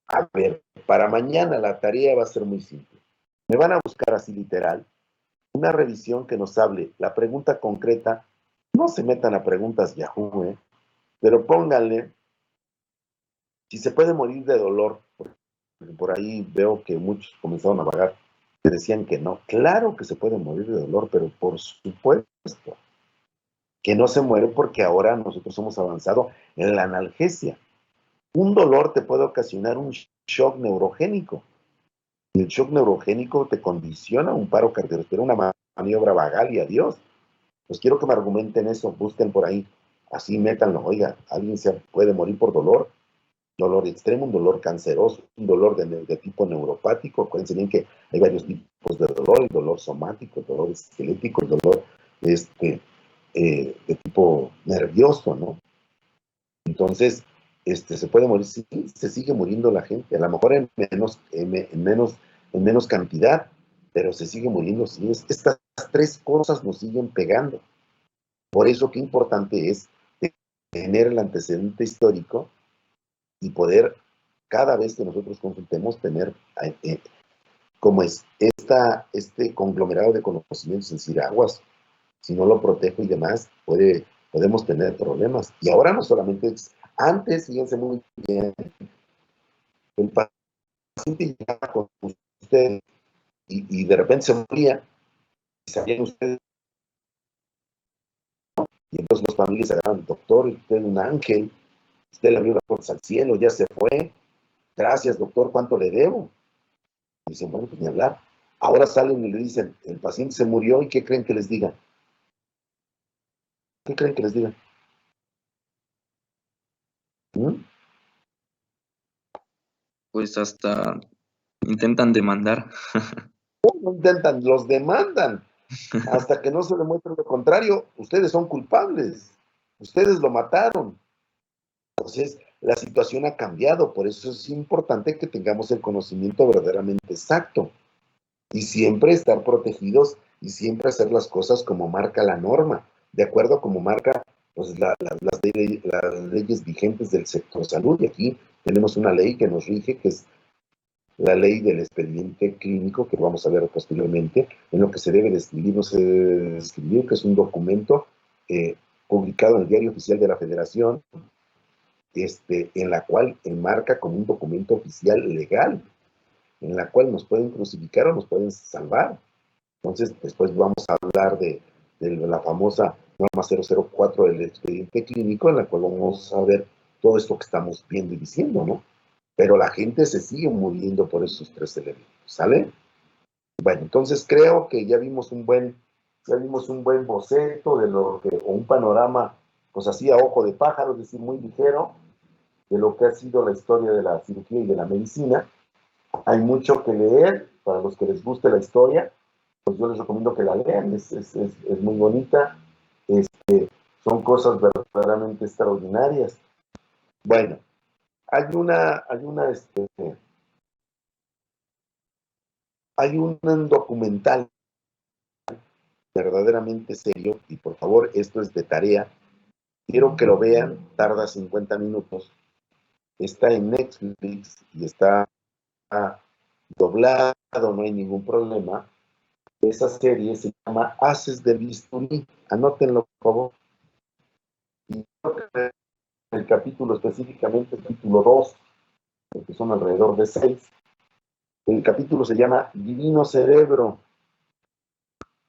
A ver, para mañana la tarea va a ser muy simple. Me van a buscar así literal, una revisión que nos hable la pregunta concreta. No se metan a preguntas Yahoo, pero pónganle si se puede morir de dolor. Porque por ahí veo que muchos comenzaron a vagar, que decían que no. Claro que se puede morir de dolor, pero por supuesto que no se muere porque ahora nosotros hemos avanzado en la analgesia. Un dolor te puede ocasionar un shock neurogénico. Y el shock neurogénico te condiciona a un paro cardiorrespiratorio, una maniobra vagal y adiós. Pues quiero que me argumenten eso, busquen por ahí, así métanlo. Oiga, alguien se puede morir por dolor, dolor extremo, un dolor canceroso, un dolor de tipo neuropático. Acuérdense bien que hay varios tipos de dolor, el dolor somático, el dolor esquelético, el dolor de tipo nervioso, ¿no? Entonces, se puede morir, sí, se sigue muriendo la gente, a lo mejor en menos cantidad, pero se sigue muriendo, sí. Estas 3 cosas nos siguen pegando. Por eso qué importante es tener el antecedente histórico y poder, cada vez que nosotros consultemos, tener como es este conglomerado de conocimientos, es decir, aguas. Si no lo protejo y demás, podemos tener problemas. Y ahora no solamente antes, fíjense muy bien, el paciente llegaba con usted y de repente se moría y sabían ustedes, y entonces los familias agarran, doctor, usted es un ángel, usted le abrió las puertas al cielo, ya se fue, gracias doctor, ¿cuánto le debo? Y dicen, bueno, pues ni hablar. Ahora salen y le dicen, el paciente se murió, ¿y qué creen que les digan? ¿Qué creen que les digan? Pues hasta intentan demandar. No intentan, los demandan. Hasta que no se demuestre lo contrario, ustedes son culpables. Ustedes lo mataron. Entonces, la situación ha cambiado. Por eso es importante que tengamos el conocimiento verdaderamente exacto. Y siempre estar protegidos y siempre hacer las cosas como marca la norma, de acuerdo a como marca pues, las leyes vigentes del sector salud. Y aquí tenemos una ley que nos rige, que es la ley del expediente clínico, que vamos a ver posteriormente, en lo que se debe de escribir, no se debe escribir, que es un documento publicado en el Diario Oficial de la Federación, en la cual enmarca como un documento oficial legal, en la cual nos pueden crucificar o nos pueden salvar. Entonces, después vamos a hablar de la famosa norma 004 del expediente clínico, en la cual vamos a ver todo esto que estamos viendo y diciendo, ¿no? Pero la gente se sigue muriendo por esos 3 elementos, ¿sale? Bueno, entonces creo que ya vimos un buen boceto de lo que, o un panorama, pues así a ojo de pájaro, es decir, muy ligero, de lo que ha sido la historia de la cirugía y de la medicina. Hay mucho que leer, para los que les guste la historia, pues yo les recomiendo que la lean, es muy bonita, son cosas verdaderamente extraordinarias. Bueno, hay un documental verdaderamente serio, y por favor, esto es de tarea, quiero que lo vean, tarda 50 minutos, está en Netflix y está doblado, no hay ningún problema. Esa serie se llama Haces de Bisturí, anótenlo por favor. Y el capítulo específicamente, el capítulo 2, porque son alrededor de 6, el capítulo se llama Divino Cerebro.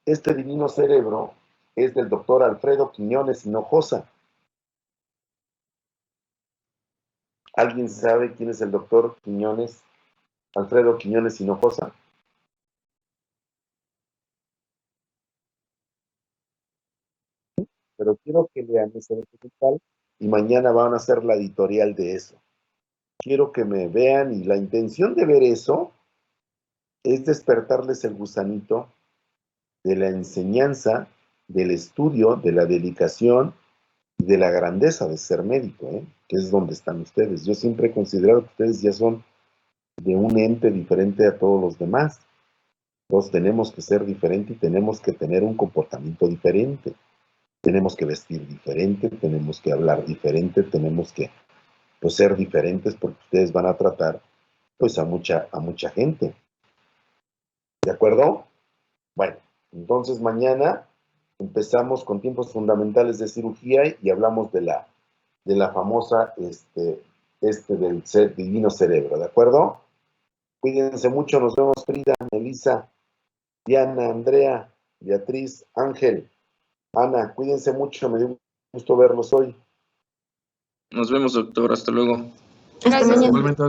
Este Divino Cerebro es del doctor Alfredo Quiñones Hinojosa. ¿Alguien sabe quién es el doctor Quiñones, Alfredo Quiñones Hinojosa? Pero quiero que lean ese documental y mañana van a hacer la editorial de eso. Quiero que me vean y la intención de ver eso es despertarles el gusanito de la enseñanza, del estudio, de la dedicación y de la grandeza de ser médico, que es donde están ustedes. Yo siempre he considerado que ustedes ya son de un ente diferente a todos los demás. Todos tenemos que ser diferentes y tenemos que tener un comportamiento diferente. Tenemos que vestir diferente, tenemos que hablar diferente, tenemos que ser diferentes porque ustedes van a tratar pues a mucha gente. ¿De acuerdo? Bueno, entonces mañana empezamos con tiempos fundamentales de cirugía y hablamos de la famosa del divino cerebro, ¿de acuerdo? Cuídense mucho, nos vemos Frida, Melissa, Diana, Andrea, Beatriz, Ángel, Ana, cuídense mucho, me dio gusto verlos hoy. Nos vemos, doctor, hasta luego. Hasta mañana. Igualmente.